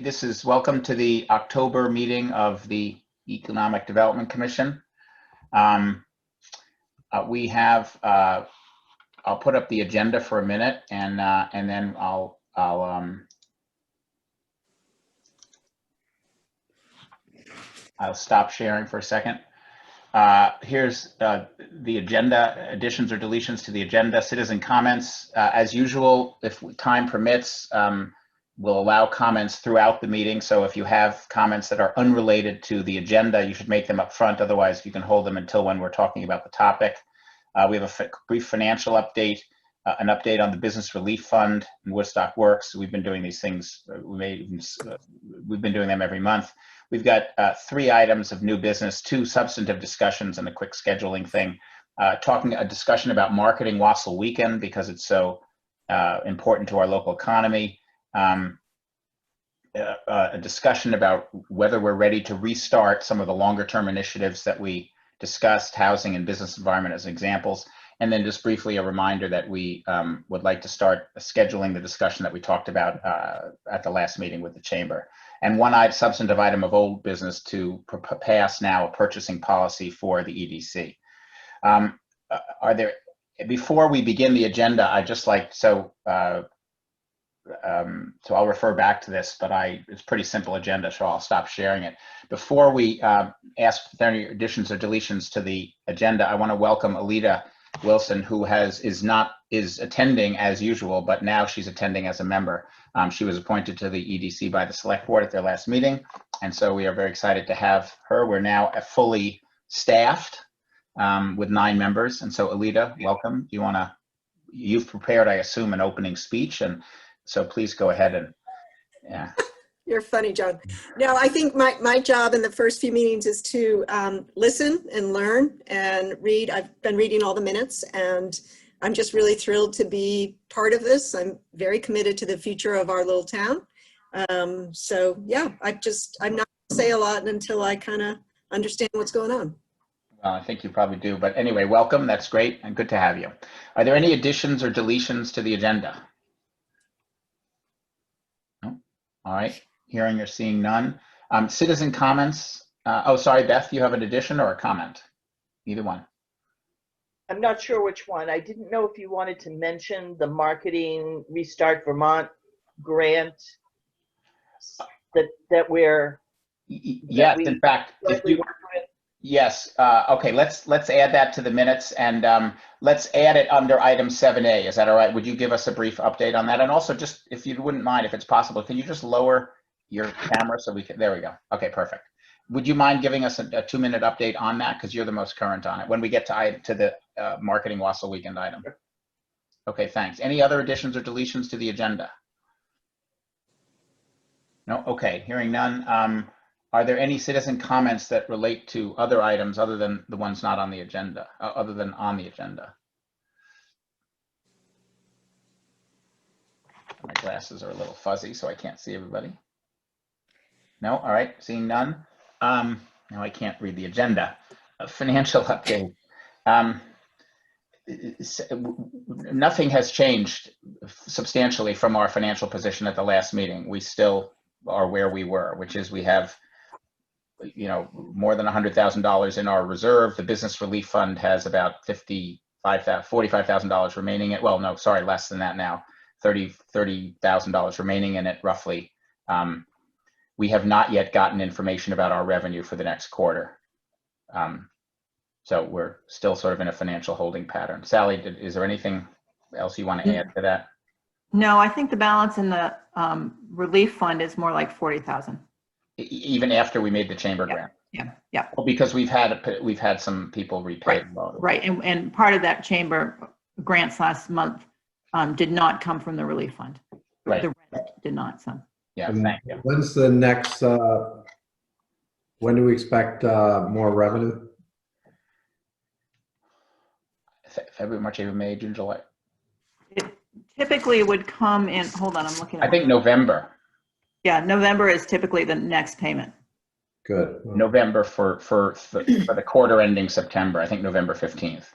this is welcome to the October meeting of the Economic Development Commission. We have, I'll put up the agenda for a minute and then I'll stop sharing for a second. Here's the agenda, additions or deletions to the agenda, citizen comments. As usual, if time permits, we'll allow comments throughout the meeting. So if you have comments that are unrelated to the agenda, you should make them up front. Otherwise, you can hold them until when we're talking about the topic. We have a brief financial update, an update on the Business Relief Fund and Woodstock Works. We've been doing these things, we've been doing them every month. We've got 3 items of new business, 2 substantive discussions and a quick scheduling thing. A discussion about marketing Wassel Weekend because it's so important to our local economy. A discussion about whether we're ready to restart some of the longer term initiatives that we discussed, housing and business environment as examples. And then just briefly a reminder that we would like to start scheduling the discussion that we talked about at the last meeting with the Chamber. And one substantive item of old business to pass now a purchasing policy for the EDC. Before we begin the agenda, I just like, so I'll refer back to this, but it's a pretty simple agenda, so I'll stop sharing it. Before we ask if there are any additions or deletions to the agenda, I want to welcome Alita Wilson, who is attending as usual, but now she's attending as a member. She was appointed to the EDC by the Select Board at their last meeting, and so we are very excited to have her. We're now fully staffed with 9 members, and so Alita, welcome. You've prepared, I assume, an opening speech, and so please go ahead and, yeah. You're funny, John. No, I think my job in the first few meetings is to listen and learn and read. I've been reading all the minutes and I'm just really thrilled to be part of this. I'm very committed to the future of our little town. So yeah, I'm not gonna say a lot until I kind of understand what's going on. Well, I think you probably do, but anyway, welcome. That's great and good to have you. Are there any additions or deletions to the agenda? No? All right. Hearing or seeing none. Citizen comments. Oh, sorry, Beth, you have an addition or a comment? Either one. I'm not sure which one. I didn't know if you wanted to mention the Marketing Restart Vermont grant that we're. Yes, in fact, if you, yes. Okay, let's add that to the minutes and let's add it under item 7A. Is that all right? Would you give us a brief update on that? And also, just if you wouldn't mind, if it's possible, can you just lower your camera so we can, there we go. Okay, perfect. Would you mind giving us a 2-minute update on that? Because you're the most current on it when we get to the marketing Wassel Weekend item. Okay, thanks. Any other additions or deletions to the agenda? No? Okay, hearing none. Are there any citizen comments that relate to other items other than the ones not on the agenda, other than on the agenda? My glasses are a little fuzzy, so I can't see everybody. No? All right, seeing none. Now I can't read the agenda. A financial update. Nothing has changed substantially from our financial position at the last meeting. We still are where we were, which is we have, more than $100,000 in our reserve. The Business Relief Fund has about $45,000 remaining. Well, no, sorry, less than that now. $30,000 remaining in it, roughly. We have not yet gotten information about our revenue for the next quarter. So we're still sort of in a financial holding pattern. Sally, is there anything else you want to add to that? No, I think the balance in the relief fund is more like 40,000. Even after we made the chamber grant? Yeah. Well, because we've had some people repay the loan. Right, and part of that chamber grants last month did not come from the relief fund. Right. The rent did not, so. Yeah, thank you. When's the next, when do we expect more revenue? February, March, April, May, June, July. It typically would come in, hold on, I'm looking at I think November. Yeah, November is typically the next payment. Good. November for the quarter ending September. I think November 15th.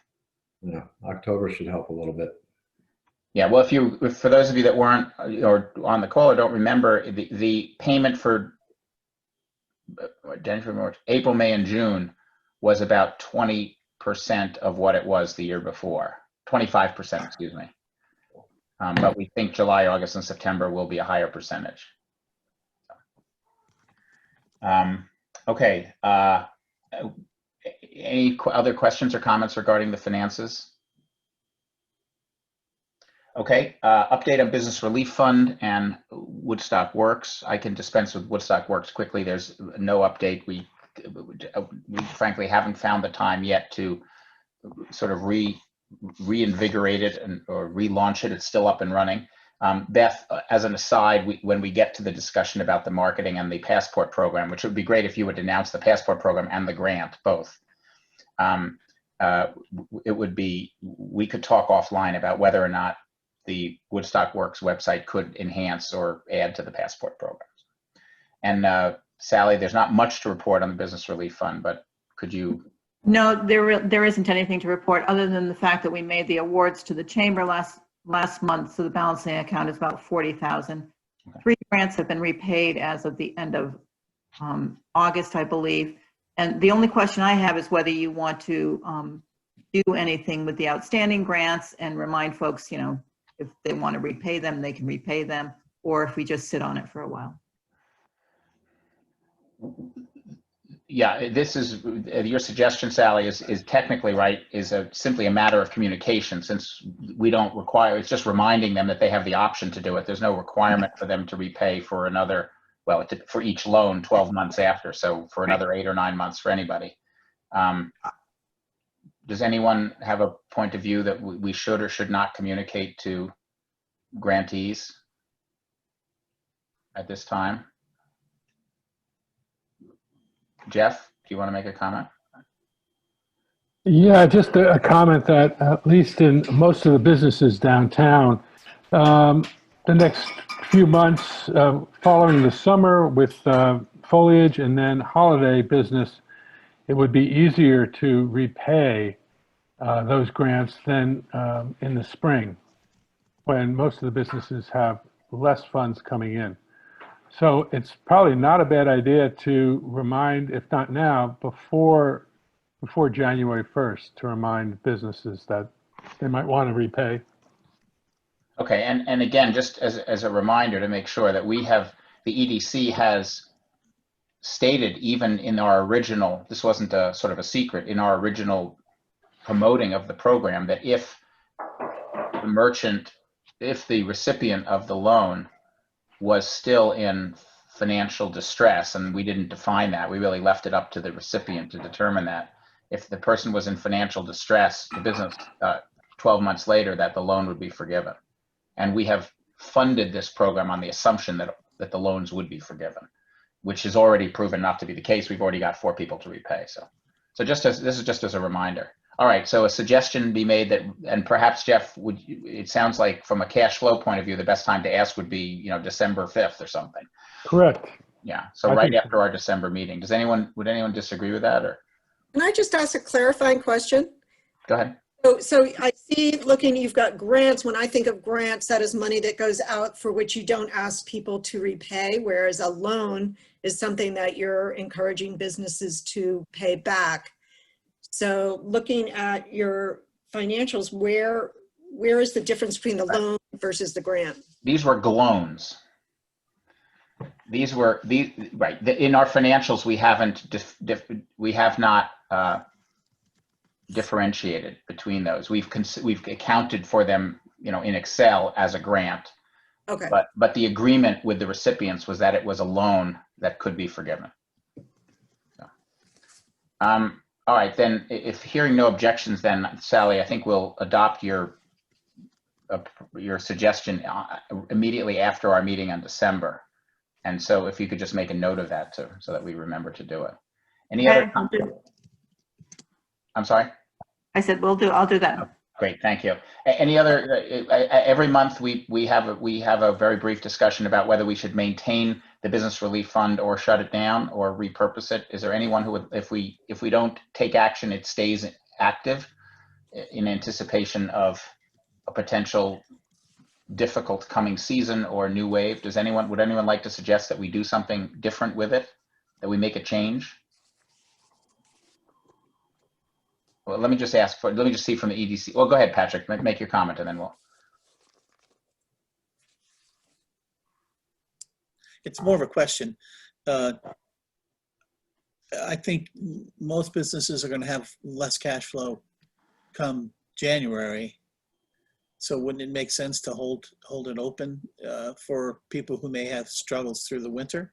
Yeah, October should help a little bit. Yeah, well, if for those of you that weren't or on the call or don't remember, the payment for January, March, April, May, and June was about 20% of what it was the year before. 25%, excuse me. But we think July, August, and September will be a higher percentage. Okay. Any other questions or comments regarding the finances? Okay, update on Business Relief Fund and Woodstock Works. I can dispense with Woodstock Works quickly. There's no update. We frankly haven't found the time yet to sort of reinvigorate it or relaunch it. It's still up and running. Beth, as an aside, when we get to the discussion about the marketing and the passport program, which would be great if you would announce the passport program and the grant, both. It would be, we could talk offline about whether or not the Woodstock Works website could enhance or add to the passport programs. And Sally, there's not much to report on the Business Relief Fund, but could you? No, there isn't anything to report other than the fact that we made the awards to the chamber last month, so the balancing account is about 40,000. Okay. 3 grants have been repaid as of the end of August, I believe. And the only question I have is whether you want to do anything with the outstanding grants and remind folks, you know, if they want to repay them, they can repay them, or if we just sit on it for a while. Yeah, this is your suggestion, Sally, is technically right, is simply a matter of communication, since we don't require, it's just reminding them that they have the option to do it. There's no requirement for them to repay for another, well, for each loan 12 months after, so for another 8 or 9 months for anybody. Does anyone have a point of view that we should or should not communicate to grantees at this time? Jeff, do you want to make a comment? Yeah, just a comment that at least in most of the businesses downtown, the next few months following the summer with foliage and then holiday business, it would be easier to repay those grants than in the spring, when most of the businesses have less funds coming in. So it's probably not a bad idea to remind, if not now, before January 1st, to remind businesses that they might want to repay. Okay, and again, just as a reminder to make sure that we have, the EDC has stated even in our original, this wasn't a sort of a secret, in our original promoting of the program, that if the merchant, if the recipient of the loan was still in financial distress, and we didn't define that, we really left it up to the recipient to determine that. If the person was in financial distress, the business, 12 months later, that the loan would be forgiven. And we have funded this program on the assumption that the loans would be forgiven, which is already proven not to be the case. We've already got 4 people to repay. So just as, this is just as a reminder. All right, so a suggestion be made that, and perhaps Jeff, it sounds like from a cash flow point of view, the best time to ask would be, you know, December 5th or something. Correct. Yeah, so right after our December meeting. Would anyone disagree with that, or? Can I just ask a clarifying question? Go ahead. So I see, looking, you've got grants. When I think of grants, that is money that goes out for which you don't ask people to repay, whereas a loan is something that you're encouraging businesses to pay back. So looking at your financials, where is the difference between the loan versus the grant? These were loans. These were right in our financials. We have not differentiated between those. We've accounted for them, you know, in Excel as a grant. Okay. But the agreement with the recipients was that it was a loan that could be forgiven. So, all right, then, if hearing no objections, then Sally, I think we'll adopt your suggestion immediately after our meeting on December. And so if you could just make a note of that too, so that we remember to do it. Any other? I'm sorry? I said, I'll do that. Oh, great, thank you. Any other, every month we have a very brief discussion about whether we should maintain the Business Relief Fund or shut it down or repurpose it. Is there anyone who would, if we don't take action, it stays active in anticipation of a potential difficult coming season or new wave. Would anyone like to suggest that we do something different with it, that we make a change? Well, let me just see from the EDC. Well, go ahead, Patrick, make your comment and then we'll. It's more of a question. I think most businesses are going to have less cash flow come January. So wouldn't it make sense to hold it open for people who may have struggles through the winter?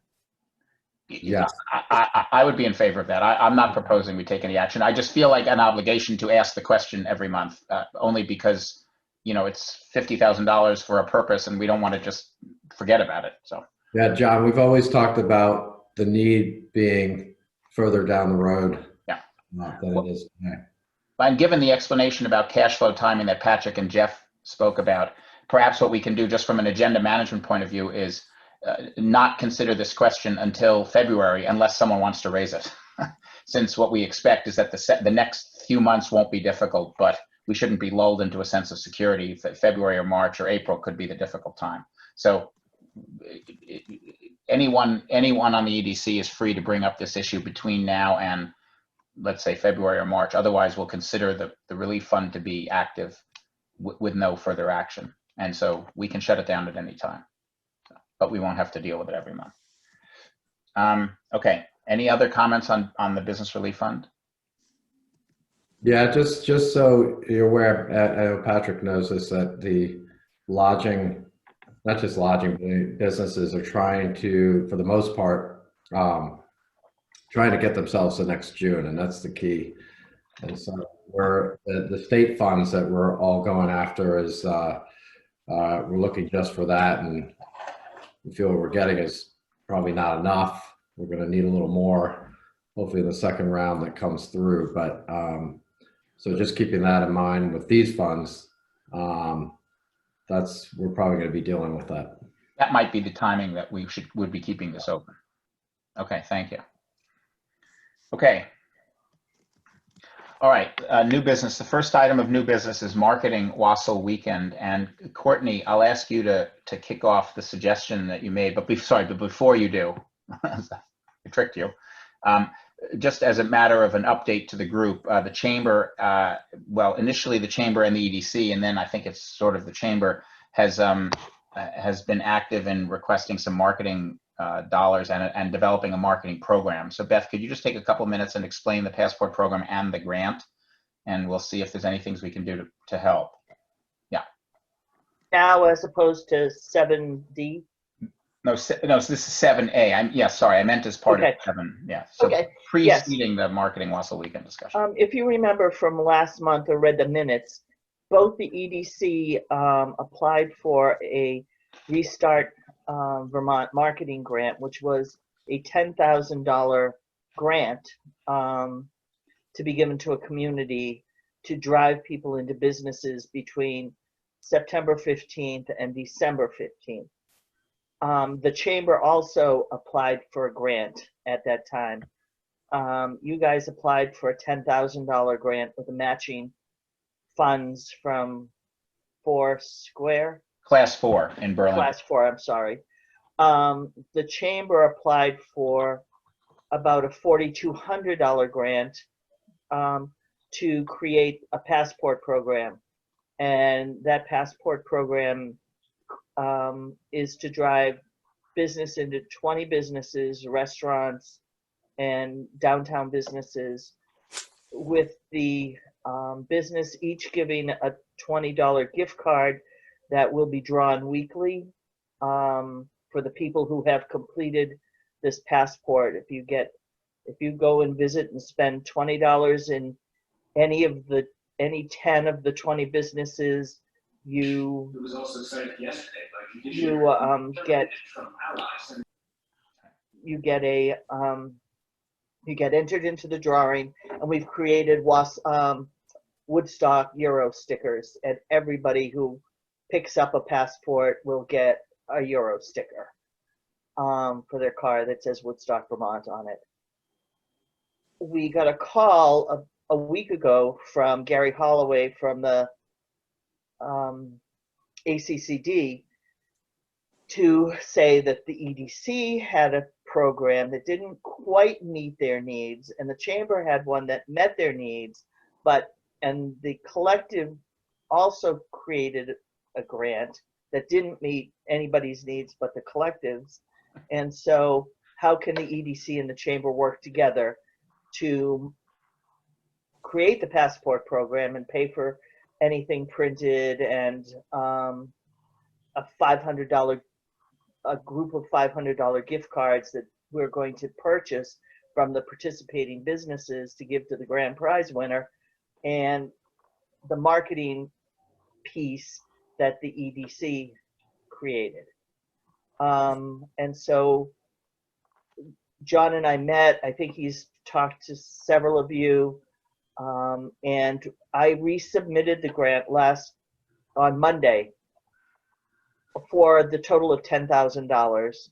Yeah. I would be in favor of that. I'm not proposing we take any action. I just feel like an obligation to ask the question every month, only because, you know, it's $50,000 for a purpose and we don't want to just forget about it. So. Yeah, John, we've always talked about the need being further down the road. Yeah. Than it is today. And given the explanation about cash flow timing that Patrick and Jeff spoke about, perhaps what we can do just from an agenda management point of view is not consider this question until February unless someone wants to raise it. Since what we expect is that the next few months won't be difficult, but we shouldn't be lulled into a sense of security. February or March or April could be the difficult time. So anyone on the EDC is free to bring up this issue between now and, let's say, February or March. Otherwise, we'll consider the relief fund to be active with no further action. And so we can shut it down at any time, but we won't have to deal with it every month. Okay, any other comments on the business relief fund? Yeah, just so you're aware, I know Patrick knows this, that the lodging, not just lodging, but businesses are trying to, for the most part, trying to get themselves to next June, and that's the key. And so the state funds that we're all going after is we're looking just for that, and we feel what we're getting is probably not enough. We're going to need a little more, hopefully in the second round that comes through. But so just keeping that in mind with these funds, we're probably going to be dealing with that. That might be the timing that we would be keeping this open. Okay, thank you. Okay. All right, new business. The first item of new business is marketing Wassail Weekend. And Courtney, I'll ask you to kick off the suggestion that you made, but before you do, I tricked you. Just as a matter of an update to the group, the chamber, well, initially the chamber and the EDC, and then I think it's sort of the chamber has been active in requesting some marketing dollars and developing a marketing program. So Beth, could you just take a couple minutes and explain the passport program and the grant, and we'll see if there's any things we can do to help. Yeah. Now, as opposed to 7D. No, so this is 7A. Sorry, I meant as part of 7. Yeah. So Okay. preceding the marketing Wassail Weekend discussion. If you remember from last month or read the minutes, both the EDC applied for a Restart Vermont marketing grant, which was a $10,000 grant to be given to a community to drive people into businesses between September 15th and December 15th. The chamber also applied for a grant at that time. You guys applied for a $10,000 grant with the matching funds from Foursquare. Class 4 in Berlin. Class 4, I'm sorry. The chamber applied for about a $4,200 grant to create a passport program. And that passport program is to drive business into 20 businesses, restaurants, and downtown businesses, with the business each giving a $20 gift card that will be drawn weekly for the people who have completed this passport. If you go and visit and spend $20 in any 10 of the 20 businesses, you It was also cited yesterday, but you get entered into the drawing, and we've created Woodstock Euro stickers, and everybody who picks up a passport will get a Euro sticker for their car that says Woodstock, Vermont on it. We got a call a week ago from Gary Holloway from the ACCD to say that the EDC had a program that didn't quite meet their needs, and the chamber had one that met their needs, and the collective also created a grant that didn't meet anybody's needs but the collectives. And so how can the EDC and the chamber work together to create the passport program and pay for anything printed, and a group of $500 gift cards that we're going to purchase from the participating businesses to give to the grand prize winner, and the marketing piece that the EDC created. And so John and I met. I think he's talked to several of you, and I resubmitted the grant on Monday for the total of $10,000.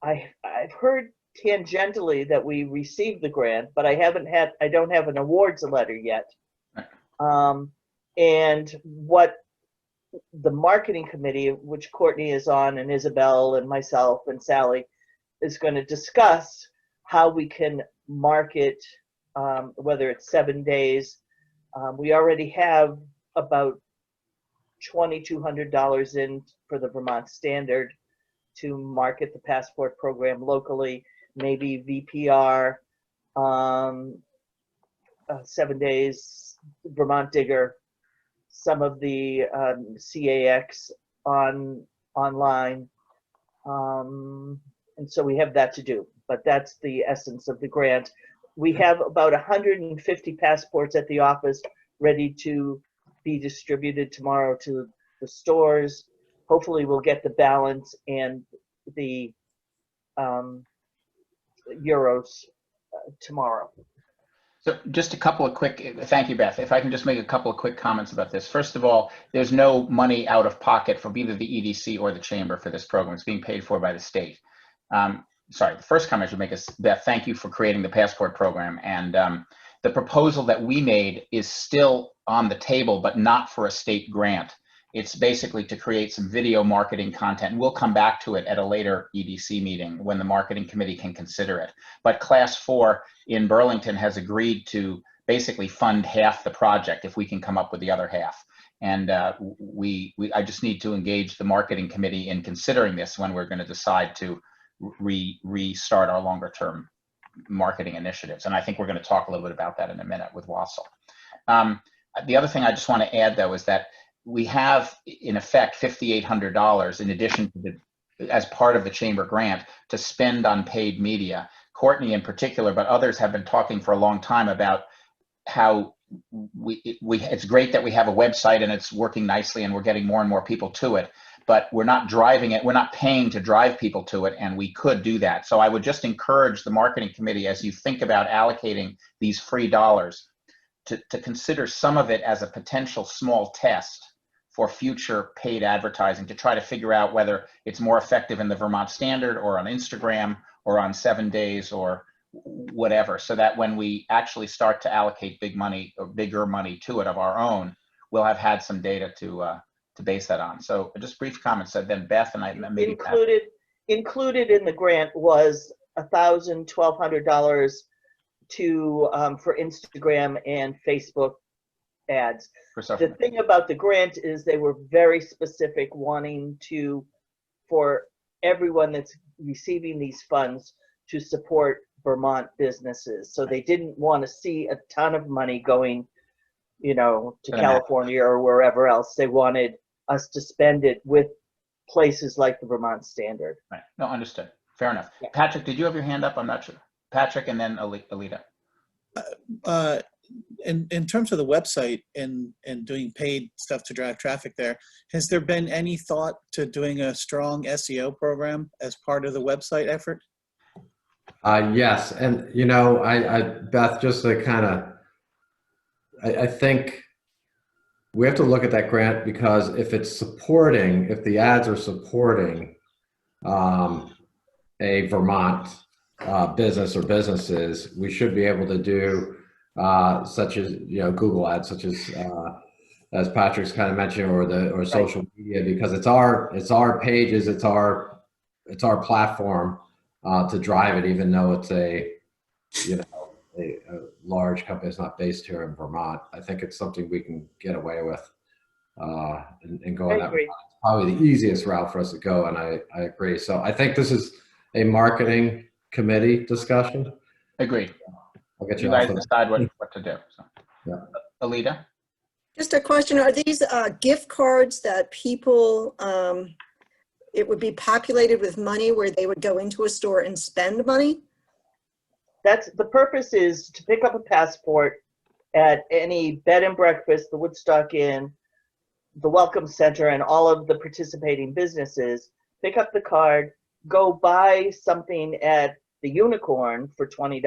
I've heard tangentially that we received the grant, but I don't have an awards letter yet. And what the marketing committee, which Courtney is on, and Isabel and myself and Sally, is going to discuss how we can market, whether it's 7 days. We already have about $2,200 in for the Vermont Standard to market the passport program locally, maybe VPR, 7 days, Vermont Digger, some of the CAX online. And so we have that to do, but that's the essence of the grant. We have about 150 passports at the office ready to be distributed tomorrow to the stores. Hopefully we'll get the balance and the euros tomorrow. So just a couple of quick, thank you, Beth. If I can just make a couple of quick comments about this. First of all, there's no money out of pocket from either the EDC or the chamber for this program. It's being paid for by the state. Sorry, the first comment I should make is, Beth, thank you for creating the passport program. And the proposal that we made is still on the table, but not for a state grant. It's basically to create some video marketing content. We'll come back to it at a later EDC meeting when the marketing committee can consider it. But Class 4 in Burlington has agreed to basically fund half the project if we can come up with the other half. And I just need to engage the marketing committee in considering this when we're going to decide to restart our longer term marketing initiatives. And I think we're going to talk a little bit about that in a minute with Wassel. The other thing I just want to add, though, is that we have, in effect, $5,800 in addition to as part of the chamber grant to spend on paid media. Courtney in particular, but others have been talking for a long time about how it's great that we have a website and it's working nicely and we're getting more and more people to it, but we're not driving it. We're not paying to drive people to it, and we could do that. So I would just encourage the marketing committee, as you think about allocating these free dollars, to consider some of it as a potential small test for future paid advertising, to try to figure out whether it's more effective in the Vermont Standard or on Instagram or on 7 days or whatever, so that when we actually start to allocate big money or bigger money to it of our own, we'll have had some data to base that on. So just brief comments. So then Beth and I maybe included in the grant was $1,200 for Instagram and Facebook ads. The thing about the grant is they were very specific, wanting for everyone that's receiving these funds to support Vermont businesses. So they didn't want to see a ton of money going, to California or wherever else. They wanted us to spend it with places like the Vermont Standard. Right. No, understood. Fair enough. Yeah. Patrick, did you have your hand up? I'm not sure. Patrick and then Alita. In terms of the website and doing paid stuff to drive traffic there, has there been any thought to doing a strong SEO program as part of the website effort? Yes, and Beth, just to kind of, I think we have to look at that grant, because if the ads are supporting a Vermont business or businesses, we should be able to do such as Google ads, such as as Patrick's kind of mentioned, or social media, because it's our pages, it's our platform to drive it, even though it's a large company that's not based here in Vermont. I think it's something we can get away with and go on that. agree. Probably the easiest route for us to go, and I agree. So I think this is a marketing committee discussion. Agreed. I'll get You you off guys of decide what to do. So. Yeah. Alita? Just a question, are these gift cards that people, it would be populated with money where they would go into a store and spend money? That's the purpose, is to pick up a passport at any bed and breakfast, the Woodstock Inn, the Welcome Center, and all of the participating businesses. Pick up the card, go buy something at the Unicorn for $20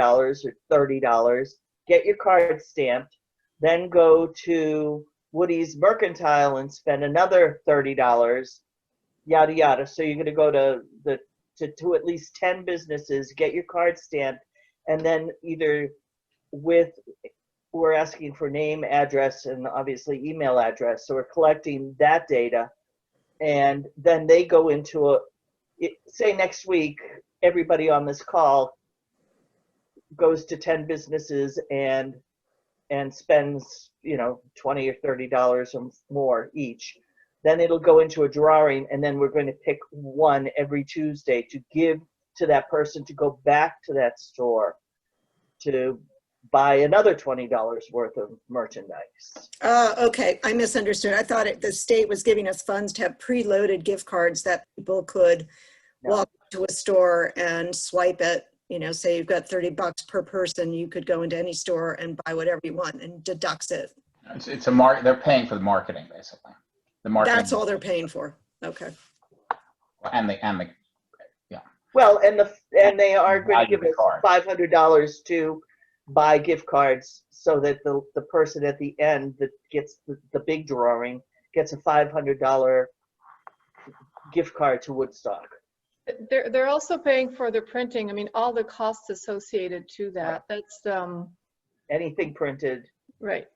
or $30, get your card stamped, then go to Woody's Mercantile and spend another $30, yada yada. So you're going to go to at least 10 businesses, get your card stamped, and then either we're asking for name, address, and obviously email address. So we're collecting that data, and then they go into say next week, everybody on this call goes to 10 businesses and spends, $20 or $30 or more each. Then it'll go into a drawing, and then we're going to pick one every Tuesday to give to that person to go back to that store to buy another $20 worth of merchandise. Okay, I misunderstood. I thought the state was giving us funds to have preloaded gift cards that people could walk to a store and swipe it. Say you've got $30 per person, you could go into any store and buy whatever you want and deducts it. It's they're paying for the marketing, basically. The marketing. That's all they're paying for. Okay. And the Well, and they are going to give us card. $500 to buy gift cards, so that the person at the end that gets the big drawing gets a $500 gift card to Woodstock. They're also paying for the printing. I mean, all the costs associated to that. That's Anything printed. right.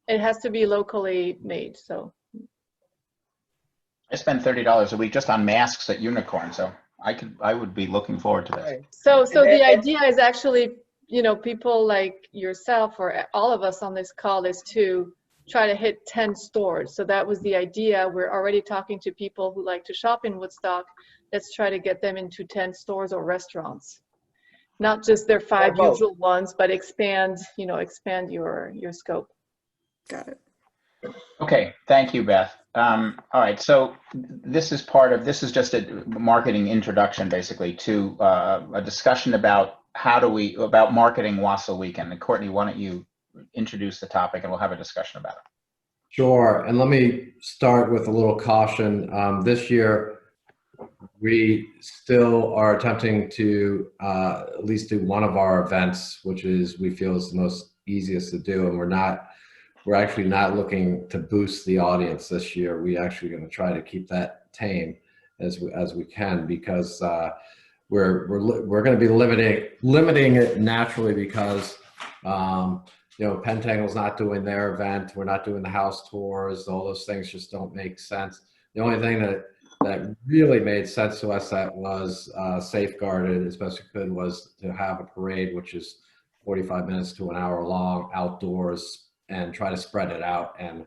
It has to be locally made. So I spend $30 a week just on masks at Unicorn, so I would be looking forward to this. Right. So the idea is actually, people like yourself or all of us on this call is to try to hit 10 stores. So that was the idea. We're already talking to people who like to shop in Woodstock. Let's try to get them into 10 stores or restaurants. Not just their 5 usual ones, but expand your scope. Got it. Okay, thank you, Beth. All right, so this is just a marketing introduction, basically, to a discussion about about marketing Wausau Weekend. And Courtney, why don't you introduce the topic and we'll have a discussion about it. Sure, and let me start with a little caution. This year, we still are attempting to at least do one of our events, which we feel is the most easiest to do, and we're actually not looking to boost the audience this year. We actually going to try to keep that tame as we can, because we're going to be limiting it naturally, because Pentangle's not doing their event. We're not doing the house tours. All those things just don't make sense. The only thing that really made sense to us that was safeguarded as best we could was to have a parade, which is 45 minutes to an hour long outdoors, and try to spread it out and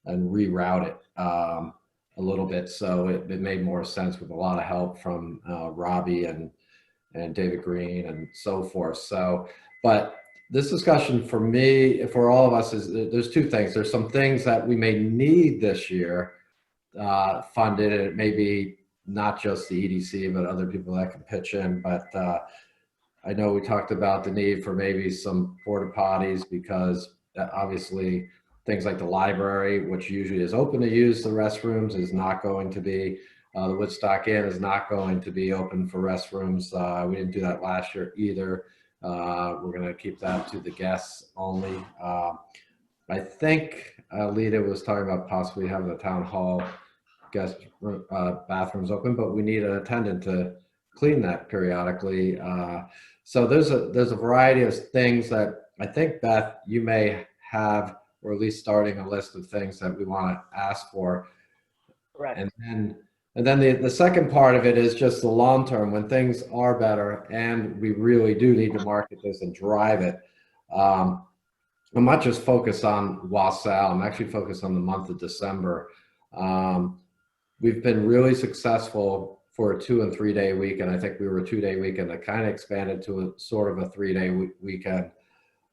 reroute it a little bit. So it made more sense, with a lot of help from Robbie and David Green and so forth. So, but this discussion for me, for all of us, is there's two things. There's some things that we may need this year funded, and it may be not just the EDC, but other people that can pitch in. But I know we talked about the need for maybe some porta potties, because obviously things like the library, which usually is open to use the restrooms, is not going to be. The Woodstock Inn is not going to be open for restrooms. We didn't do that last year either. We're going to keep that to the guests only. I think Lita was talking about possibly having the town hall guest bathrooms open, but we need an attendant to clean that periodically. So there's a variety of things that I think, Beth, you may have or at least starting a list of things that we want to ask for. Correct. And then the second part of it is just the long term, when things are better and we really do need to market this and drive it. I'm not just focused on Wassail, I'm actually focused on the month of December. We've been really successful for a 2 and 3 day weekend. I think we were a 2 day weekend that kind of expanded to a sort of a 3 day weekend.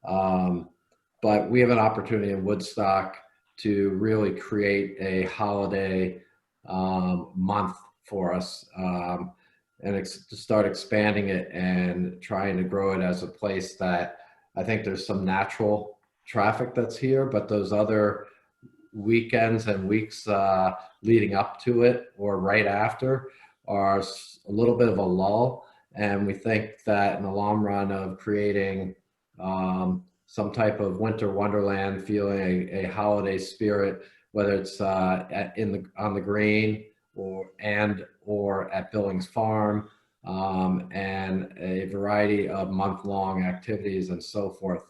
But we have an opportunity in Woodstock to really create a holiday month for us, and to start expanding it and trying to grow it as a place that I think there's some natural traffic that's here, but those other weekends and weeks leading up to it or right after are a little bit of a lull. And we think that in the long run of creating some type of winter wonderland feeling, a holiday spirit, whether it's on the green or at Billings Farm, and a variety of month-long activities and so forth.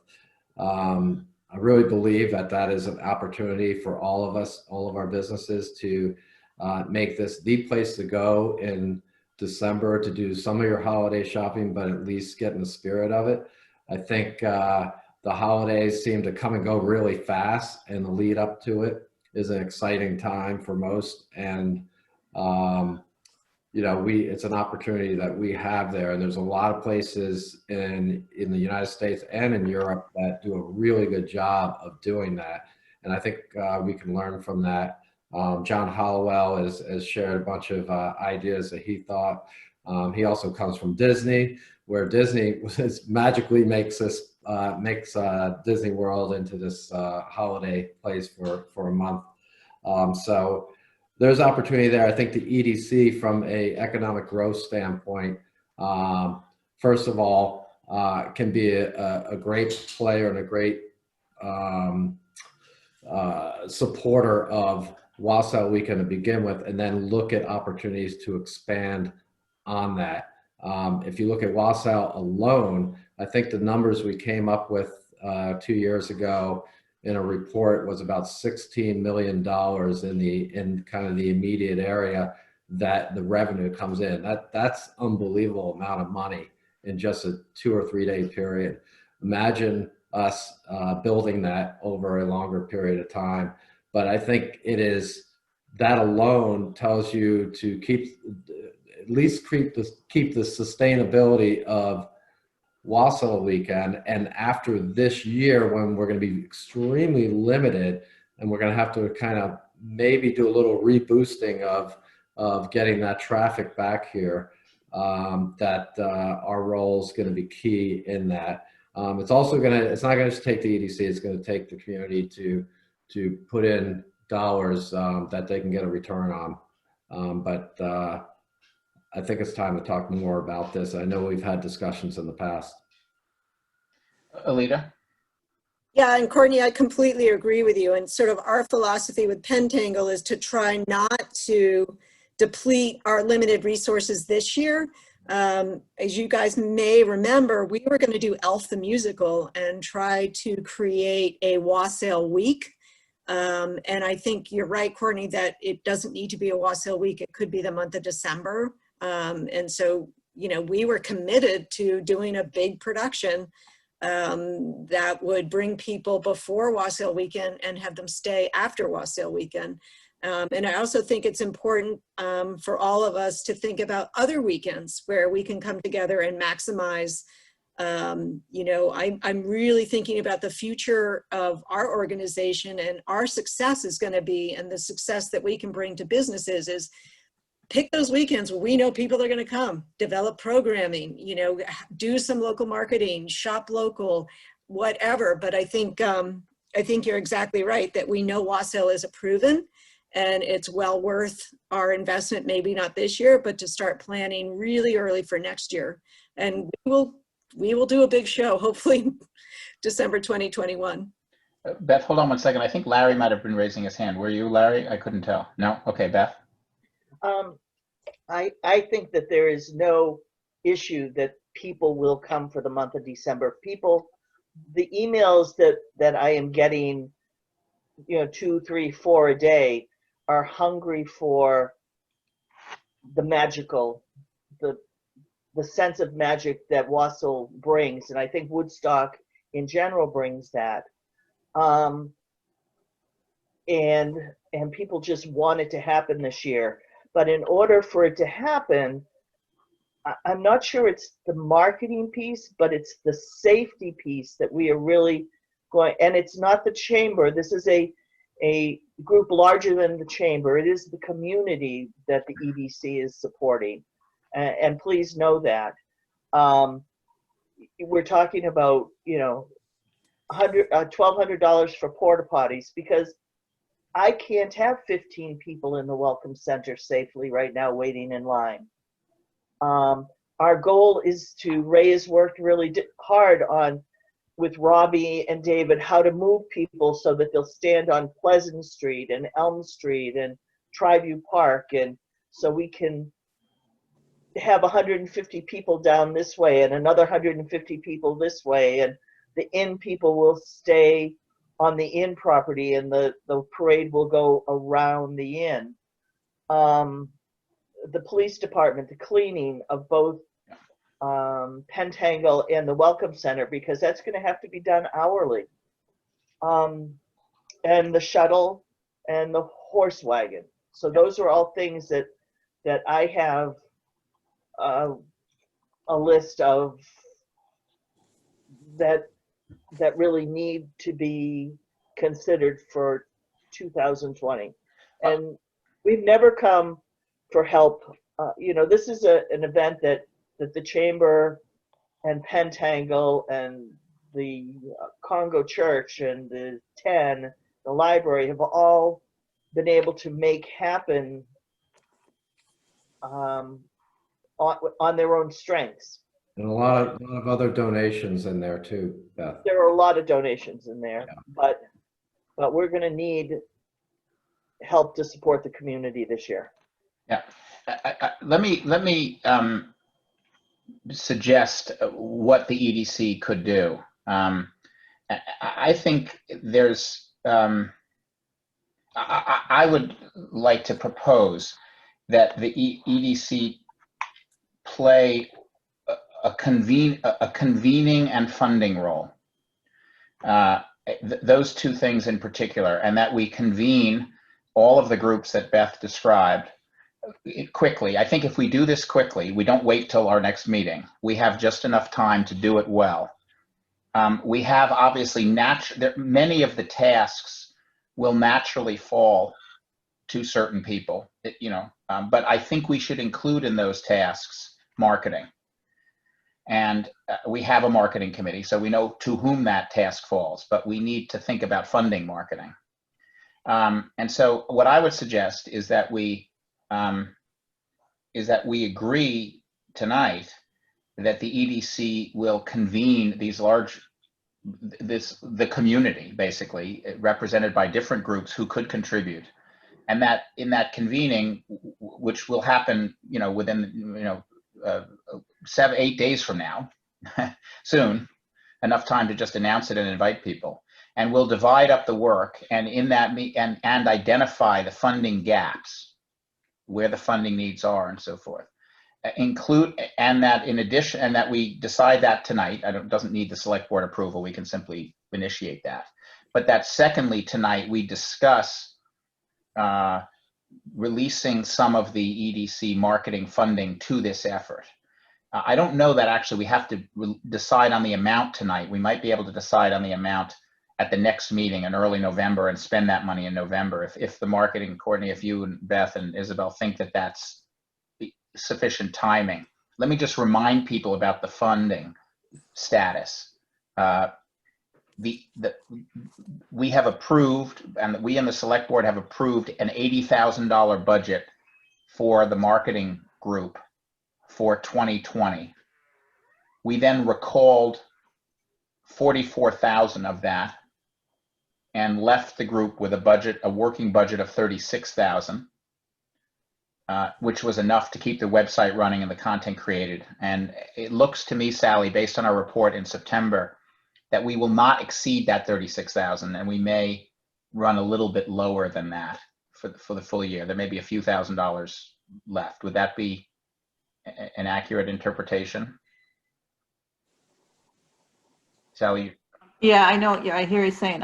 I really believe that is an opportunity for all of us, all of our businesses, to make this the place to go in December to do some of your holiday shopping, but at least get in the spirit of it. I think the holidays seem to come and go really fast, and the lead up to it is an exciting time for most. And it's an opportunity that we have there, and there's a lot of places in the United States and in Europe that do a really good job of doing that, and I think we can learn from that. John Hollowell has shared a bunch of ideas that he thought. He also comes from Disney, where Disney magically makes Disney World into this holiday place for a month. So there's opportunity there. I think the EDC, from a economic growth standpoint, first of all, can be a great player and a great supporter of Wassail Weekend to begin with, and then look at opportunities to expand on that. If you look at Wassail alone, I think the numbers we came up with 2 years ago in a report was about $16 million in kind of the immediate area that the revenue comes in. That's unbelievable amount of money in just a 2 or 3 day period. Imagine us building that over a longer period of time. But I think that alone tells you to at least keep the sustainability of Wassail Weekend. And after this year, when we're going to be extremely limited, and we're going to have to kind of maybe do a little reboosting of getting that traffic back here, that our role is going to be key in that. It's not going to just take the EDC, it's going to take the community to put in dollars that they can get a return on. But I think it's time to talk more about this. I know we've had discussions in the past. Alita? Yeah, and Courtney, I completely agree with you. And sort of our philosophy with Pentangle is to try not to deplete our limited resources this year. As you guys may remember, we were going to do Elf the Musical and try to create a Wassail week. And I think you're right, Courtney, that it doesn't need to be a Wassail week. It could be the month of December. And so, we were committed to doing a big production that would bring people before Wassail Weekend and have them stay after Wassail Weekend. And I also think it's important for all of us to think about other weekends where we can come together and maximize. I'm really thinking about the future of our organization, and our success is going to be, and the success that we can bring to businesses is pick those weekends where we know people are going to come, develop programming, do some local marketing, shop local, whatever. But I think you're exactly right that we know Wassail is a proven, and it's well worth our investment, maybe not this year, but to start planning really early for next year. And we will do a big show, hopefully December 2021. Beth, hold on one second. I think Larry might have been raising his hand. Were you, Larry? I couldn't tell. No? Okay, Beth. I think that there is no issue that people will come for the month of December. The emails that I am getting 2, 3, 4 a day are hungry for the magical, the sense of magic that Wausau brings. And I think Woodstock in general brings that. And people just want it to happen this year. But in order for it to happen, I'm not sure it's the marketing piece, but it's the safety piece that we are really going, and it's not the chamber. This is a group larger than the chamber. It is the community that the EDC is supporting. And please know that. We're talking about, $1,200 for porta potties, because I can't have 15 people in the Welcome Center safely right now waiting in line. Our goal is to, Ray has worked really hard on, with Robbie and David, how to move people so that they'll stand on Pleasant Street and Elm Street and Triview Park, and so we can have 150 people down this way and another 150 people this way, and the inn people will stay on the inn property, and the parade will go around the inn. The police department, the cleaning of both Pentangle and the Welcome Center, because that's going to have to be done hourly. And the shuttle and the horse wagon. So those are all things that I have a list of that really need to be considered for 2020. And we've never come for help. This is an event that the Chamber and Pentangle and the Congo Church and the 10, the library, have all been able to make happen on their own strengths. And a lot of other donations in there too, Beth. There are a lot of donations in there, Yeah. but we're going to need help to support the community this year. Yeah. Let me suggest what the EDC could do. I think there's, I would like to propose that the EDC play a convening and funding role. Those two things in particular, and that we convene all of the groups that Beth described quickly. I think if we do this quickly, we don't wait till our next meeting. We have just enough time to do it well. We have obviously many of the tasks will naturally fall to certain people, but I think we should include in those tasks marketing. And we have a marketing committee, so we know to whom that task falls, but we need to think about funding marketing. And so what I would suggest is that we agree tonight that the EDC will convene the community, basically represented by different groups who could contribute, and that in that convening, which will happen, within 7-8 days from now, soon, enough time to just announce it and invite people. And we'll divide up the work, and in that and identify the funding gaps, where the funding needs are, and so forth. And that in addition, and that we decide that tonight. Doesn't need the select board approval. We can simply initiate that. But that secondly, tonight we discuss releasing some of the EDC marketing funding to this effort. I don't know that actually we have to decide on the amount tonight. We might be able to decide on the amount at the next meeting in early November and spend that money in November. If the marketing, Courtney, if you and Beth and Isabel think that that's sufficient timing. Let me just remind people about the funding status. We have approved, and we and the select board have approved, an $80,000 budget for the marketing group for 2020. We then recalled 44,000 of that and left the group with a working budget of 36,000, which was enough to keep the website running and the content created. And it looks to me, Sally, based on our report in September, that we will not exceed that 36,000, and we may run a little bit lower than that for the full year. There may be a few $1,000s left. Would that be an accurate interpretation? Sally? Yeah, I know. Yeah, I hear you saying,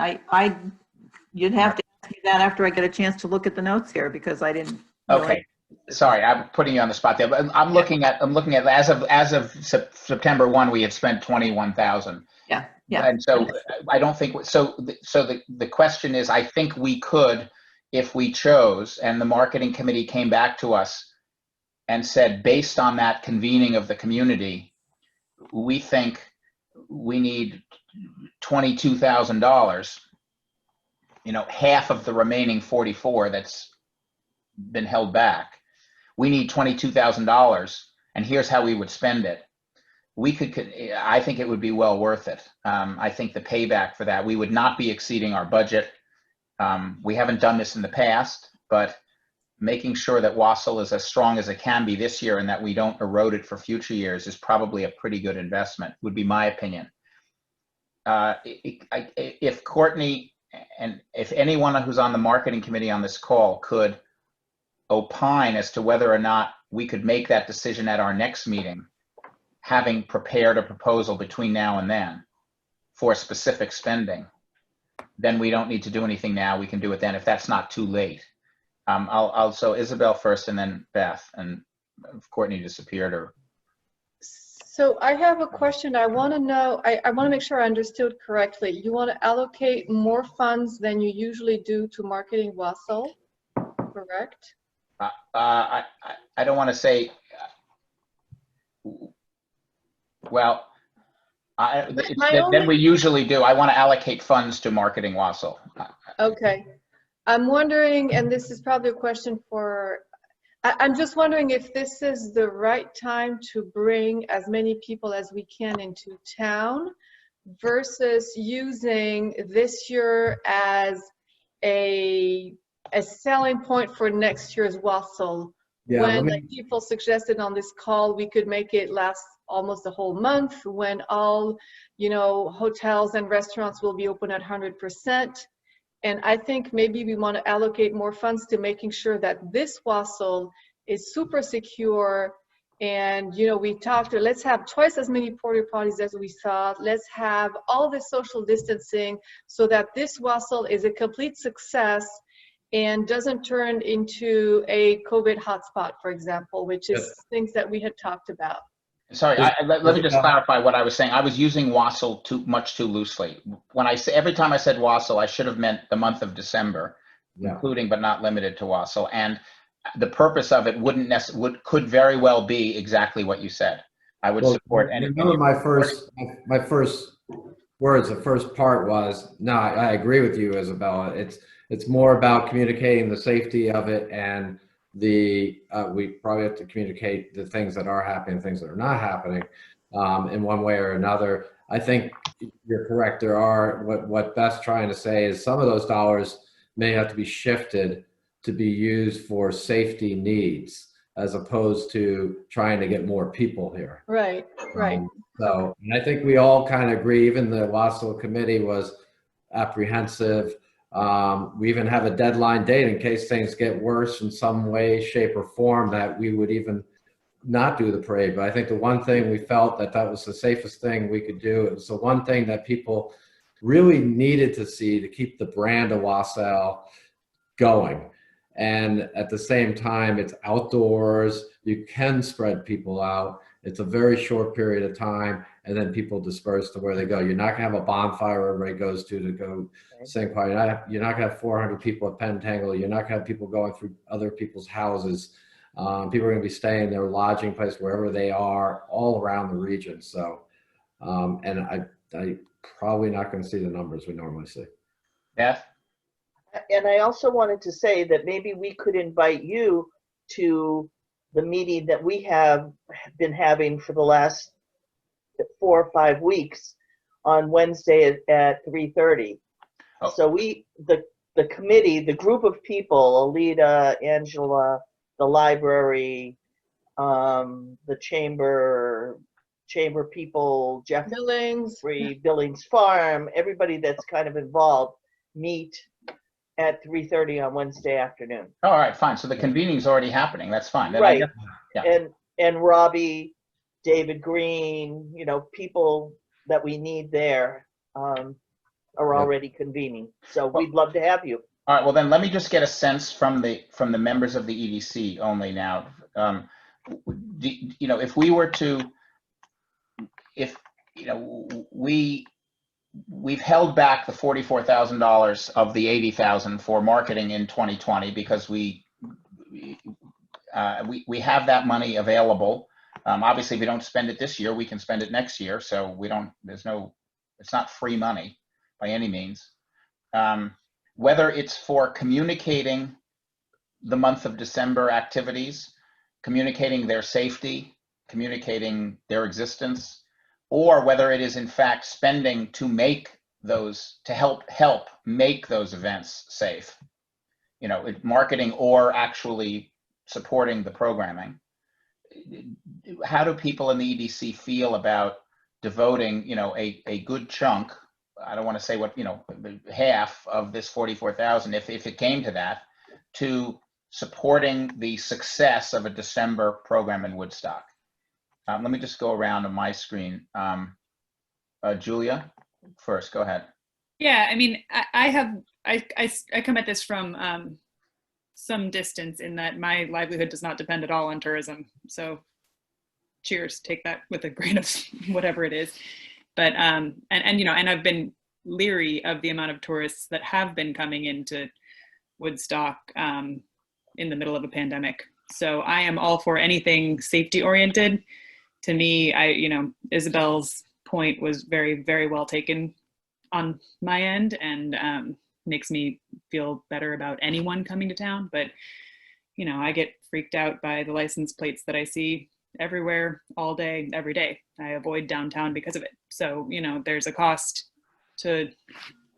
you'd have to ask me that after I get a chance to look at the notes here, because I didn't. Okay. Sorry, I'm putting you on the spot there, but I'm looking at as of September 1, we had spent 21,000. Yeah, yeah. And so I don't think so. So the question is, I think we could, if we chose, and the marketing committee came back to us and said, based on that convening of the community, we think we need $22,000. Half of the remaining 44 that's been held back. We need $22,000, and here's how we would spend it. I think it would be well worth it. I think the payback for that, we would not be exceeding our budget. We haven't done this in the past, but making sure that Wausau is as strong as it can be this year and that we don't erode it for future years is probably a pretty good investment, would be my opinion. If Courtney and if anyone who's on the marketing committee on this call could opine as to whether or not we could make that decision at our next meeting, having prepared a proposal between now and then for specific spending, then we don't need to do anything now. We can do it then if that's not too late. So Isabel first and then Beth, and if Courtney disappeared or. So I have a question. I want to know, I want to make sure I understood correctly. You want to allocate more funds than you usually do to marketing Wausau, correct? I don't want to say, well, then we usually do. I want to allocate funds to marketing Wausau. Okay. I'm wondering, and this is probably a question for, I'm just wondering if this is the right time to bring as many people as we can into town versus using this year as a selling point for next year's Wausau. Yeah, when like people suggested on this call, we could make it last almost a whole month when all, hotels and restaurants will be open at 100%. And I think maybe we want to allocate more funds to making sure that this Wausau is super secure. And, we talked, let's have twice as many porta potties as we thought. Let's have all this social distancing so that this Wausau is a complete success and doesn't turn into a COVID hotspot, for example, which is things that we had talked about. Sorry, let me just clarify what I was saying. I was using Wausau much too loosely. When every time I said Wausau, I should have meant the month of December, including but not limited to Wausau. And the purpose of it could very well be exactly what you said. I would support any. Remember my first words. The first part was, no, I agree with you, Isabella. It's more about communicating the safety of it, and we probably have to communicate the things that are happening, things that are not happening, in one way or another. I think you're correct. There are what Beth's trying to say is some of those dollars may have to be shifted to be used for safety needs as opposed to trying to get more people here. Right. So, and I think we all kind of agree. Even the Wausau committee was apprehensive. We even have a deadline date in case things get worse in some way, shape, or form that we would even not do the parade. But I think the one thing we felt that was the safest thing we could do. It was the one thing that people really needed to see to keep the brand of Wausau going. And at the same time, it's outdoors. You can spread people out. It's a very short period of time, and then people disperse to where they go. You're not gonna have a bonfire everybody goes to go sing party. You're not gonna have 400 people at Pentangle. You're not gonna have people going through other people's houses. People are gonna be staying in their lodging place wherever they are, all around the region. So, and I probably not gonna see the numbers we normally see. Beth? And I also wanted to say that maybe we could invite you to the meeting that we have been having for the last 4 or 5 weeks on Wednesday at 3:30. Oh. So the committee, the group of people, Alita, Angela, the library, the chamber people, Jeff Billings. Billings Farm, everybody that's kind of involved, meet at 3:30 on Wednesday afternoon. Oh, all right, fine. So the convening is already happening. That's fine. Then Right. Yeah. And Robbie, David Green, you know, people that we need there are already convening. So we'd love to have you. All right, well then let me just get a sense from the members of the EDC only now. You know, if we were to, if, you know, we've held back the $44,000 of the 80,000 for marketing in 2020 because we have that money available. Obviously, if we don't spend it this year, we can spend it next year. So we don't, it's not free money by any means. Whether it's for communicating the month of December activities, communicating their safety, communicating their existence, or whether it is in fact spending to make those, to help make those events safe, you know, marketing or actually supporting the programming. How do people in the EDC feel about devoting, you know, a good chunk, I don't want to say what, you know, half of this 44,000, if it came to that, to supporting the success of a December program in Woodstock? Let me just go around on my screen. Julia, first, go ahead. Yeah, I mean, I come at this from some distance in that my livelihood does not depend at all on tourism. So cheers, take that with a grain of whatever it is. But, and you know, and I've been leery of the amount of tourists that have been coming into Woodstock in the middle of a pandemic. So I am all for anything safety oriented. To me, you know, Isabel's point was very, very well taken on my end, and makes me feel better about anyone coming to town. But, you know, I get freaked out by the license plates that I see everywhere, all day, every day. I avoid downtown because of it. So, you know, there's a cost to,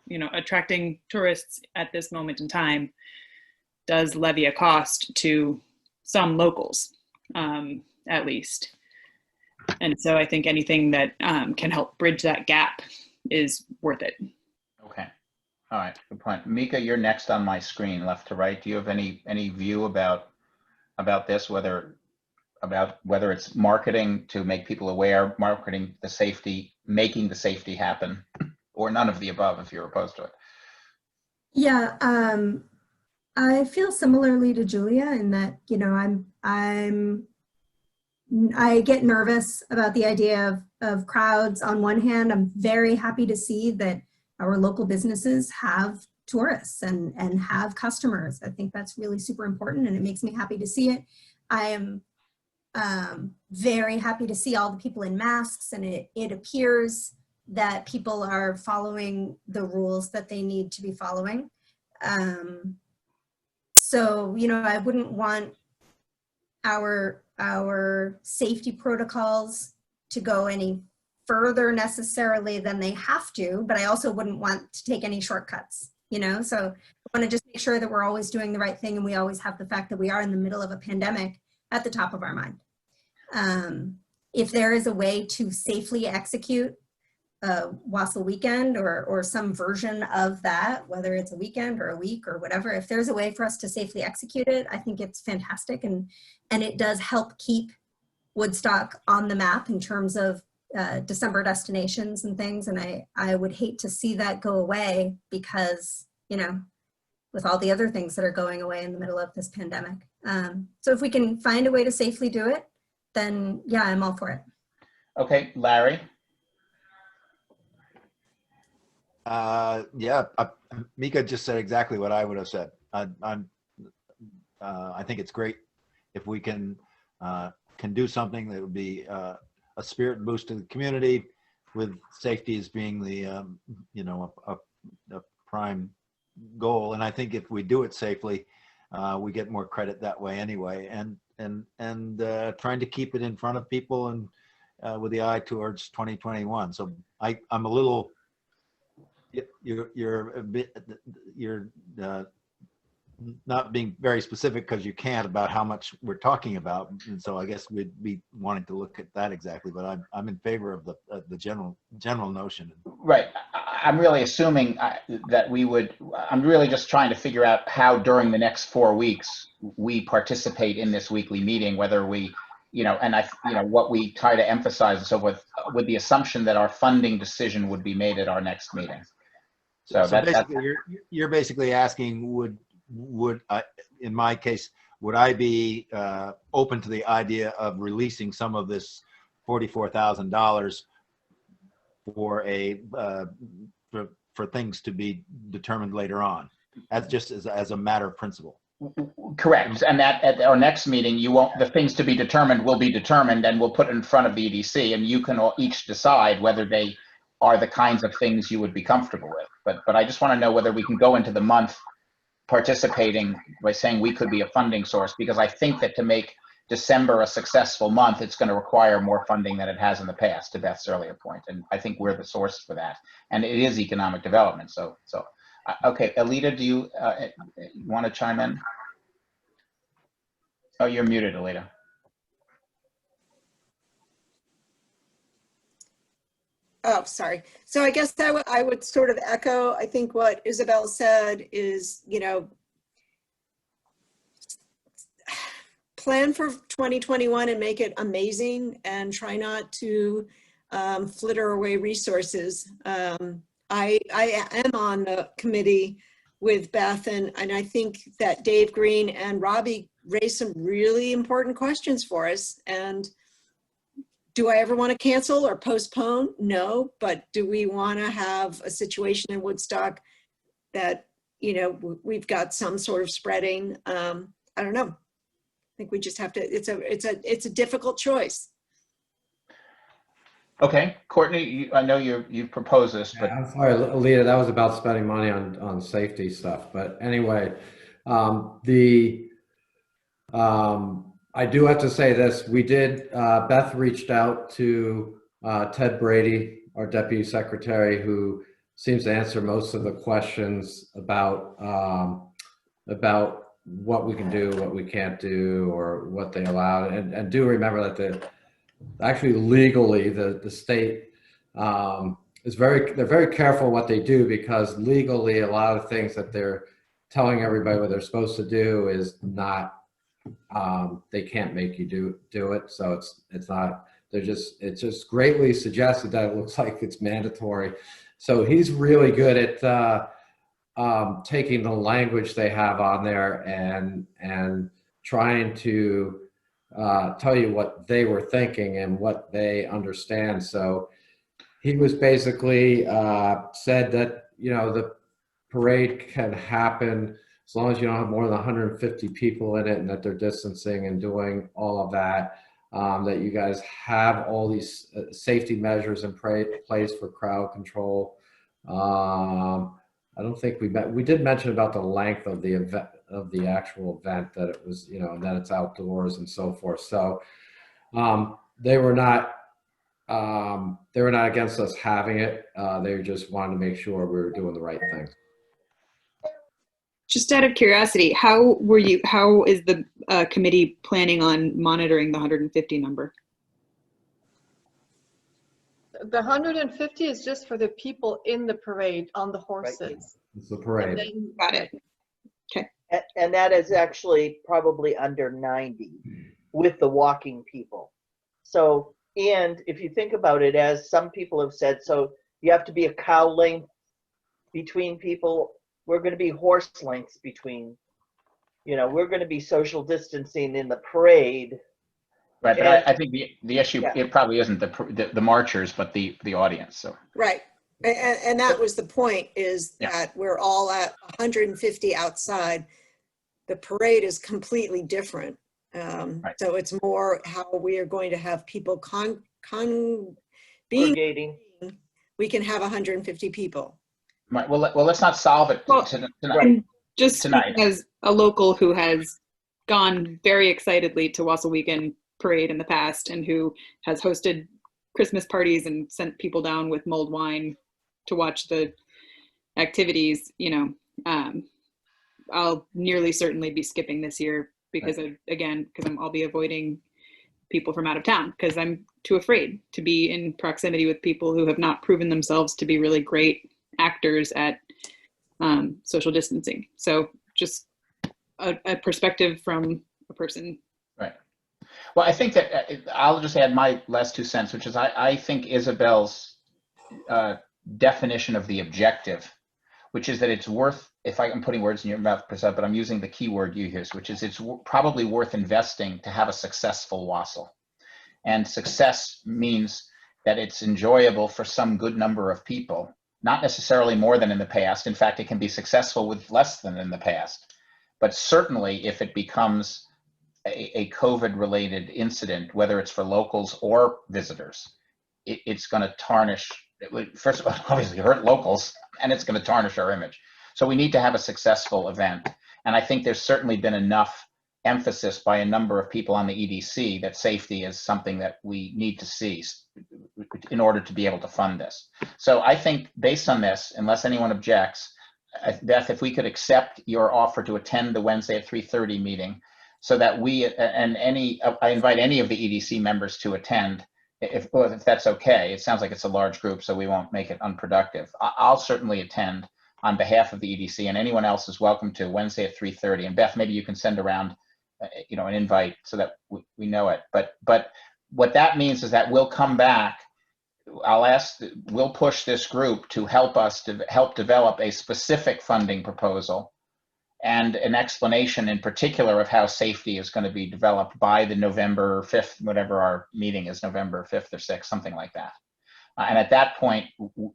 you know, attracting tourists at this moment in time does levy a cost to some locals, at least. And so I think anything that can help bridge that gap is worth it. Okay. All right, good point. Mika, you're next on my screen, left to right. Do you have any view about this, whether it's marketing to make people aware, marketing the safety, making the safety happen, or none of the above if you're opposed to it? Yeah, I feel similarly to Julia in that, you know, I get nervous about the idea of crowds. On one hand, I'm very happy to see that our local businesses have tourists and have customers. I think that's really super important, and it makes me happy to see it. I am very happy to see all the people in masks, and it appears that people are following the rules that they need to be following. So, you know, I wouldn't want our safety protocols to go any further necessarily than they have to, but I also wouldn't want to take any shortcuts, you know? So I want to just make sure that we're always doing the right thing, and we always have the fact that we are in the middle of a pandemic at the top of our mind. If there is a way to safely execute a Wassail weekend or some version of that, whether it's a weekend or a week or whatever, if there's a way for us to safely execute it, I think it's fantastic. And it does help keep Woodstock on the map in terms of December destinations and things. And I would hate to see that go away because, you know, with all the other things that are going away in the middle of this pandemic. So if we can find a way to safely do it, then yeah, I'm all for it. Okay, Larry. Yeah, Mika just said exactly what I would have said. I think it's great if we can do something that would be a spirit boost to the community, with safety as being the you know, a prime goal. And I think if we do it safely, we get more credit that way anyway. And trying to keep it in front of people and with the eye towards 2021. So I'm a little. You're a bit, you're not being very specific because you can't about how much we're talking about, and so I guess we'd be wanting to look at that exactly. But I'm in favor of the general notion. Right. I'm really assuming that I'm really just trying to figure out how during the next 4 weeks we participate in this weekly meeting, whether we, what we try to emphasize and so forth, with the assumption that our funding decision would be made at our next meeting. So basically, you're basically asking, would in my case, would I be open to the idea of releasing some of this $44,000 for things to be determined later on? That's just as a matter of principle. Correct. And that at our next meeting, the things to be determined will be determined, and we'll put it in front of the EDC, and you can all each decide whether they are the kinds of things you would be comfortable with. But I just want to know whether we can go into the month participating by saying we could be a funding source, because I think that to make December a successful month, it's going to require more funding than it has in the past, to Beth's earlier point. And I think we're the source for that. And it is economic development. So okay, Alita, do you want to chime in? Oh, you're muted, Alita. Oh, sorry. So I guess I would sort of echo, I think what Isabel said is, plan for 2021 and make it amazing, and try not to flitter away resources. I am on the committee with Beth, and I think that Dave Green and Robbie raised some really important questions for us. And do I ever want to cancel or postpone? No, but do we want to have a situation in Woodstock that, we've got some sort of spreading? I don't know. I think we just have to, it's a difficult choice. Okay, Courtney, I know you proposed this, but I'm sorry, Alita, that was about spending money on safety stuff. But anyway, I do have to say this. We did, Beth reached out to Ted Brady, our deputy secretary, who seems to answer most of the questions about what we can do, what we can't do, or what they allow. And do remember that actually legally the state they're very careful what they do, because legally a lot of things that they're telling everybody what they're supposed to do is not, they can't make you do it. So it's not, it's just greatly suggested that it looks like it's mandatory. So he's really good at taking the language they have on there and trying to tell you what they were thinking and what they understand. So he was basically said that, the parade can happen as long as you don't have more than 150 people in it, and that they're distancing and doing all of that, that you guys have all these safety measures in place for crowd control. I don't think we did mention about the length of the event, of the actual event, that it was, and that it's outdoors and so forth. So they were not against us having it. They just wanted to make sure we were doing the right thing. Just out of curiosity, how is the committee planning on monitoring the 150 number? The 150 is just for the people in the parade on the horses. It's the parade. Got it. Okay. And that is actually probably under 90 with the walking people. So, and if you think about it, as some people have said, so you have to be a cow length between people. We're going to be horse lengths between, we're going to be social distancing in the parade. right. But I think the issue, it probably isn't the marchers, but the audience. So Right. And that was the point, is that we're all at 150 outside. The parade is completely different. Right. So it's more how we are going to have people Congregating. we can have 150 people. right. Well, let's not solve it tonight. And just Tonight. as a local who has gone very excitedly to Wausau Weekend Parade in the past, and who has hosted Christmas parties and sent people down with mulled wine to watch the activities, I'll nearly certainly be skipping this year because I'll be avoiding people from out of town, because I'm too afraid to be in proximity with people who have not proven themselves to be really great actors at social distancing. So just a perspective from a person. Right. Well, I think that I'll just add my last 2 cents, which is I think Isabel's definition of the objective, which is that it's worth, if I'm putting words in your mouth, Priscilla, but I'm using the key word you use, which is it's probably worth investing to have a successful wassail. And success means that it's enjoyable for some good number of people, not necessarily more than in the past. In fact, it can be successful with less than in the past. But certainly if it becomes a COVID-related incident, whether it's for locals or visitors, it's going to tarnish, first of all, obviously hurt locals, and it's going to tarnish our image. So we need to have a successful event. And I think there's certainly been enough emphasis by a number of people on the EDC that safety is something that we need to see in order to be able to fund this. So I think based on this, unless anyone objects, Beth, if we could accept your offer to attend the Wednesday at 3:30 meeting, so that we, and I invite any of the EDC members to attend, if that's okay. It sounds like it's a large group, so we won't make it unproductive. I'll certainly attend on behalf of the EDC, and anyone else is welcome to Wednesday at 3:30. And Beth, maybe you can send around an invite so that we know it. But what that means is that we'll come back. We'll push this group to help us to help develop a specific funding proposal and an explanation in particular of how safety is going to be developed by the November 5th, whatever our meeting is, November 5th or 6th, something like that. And at that point,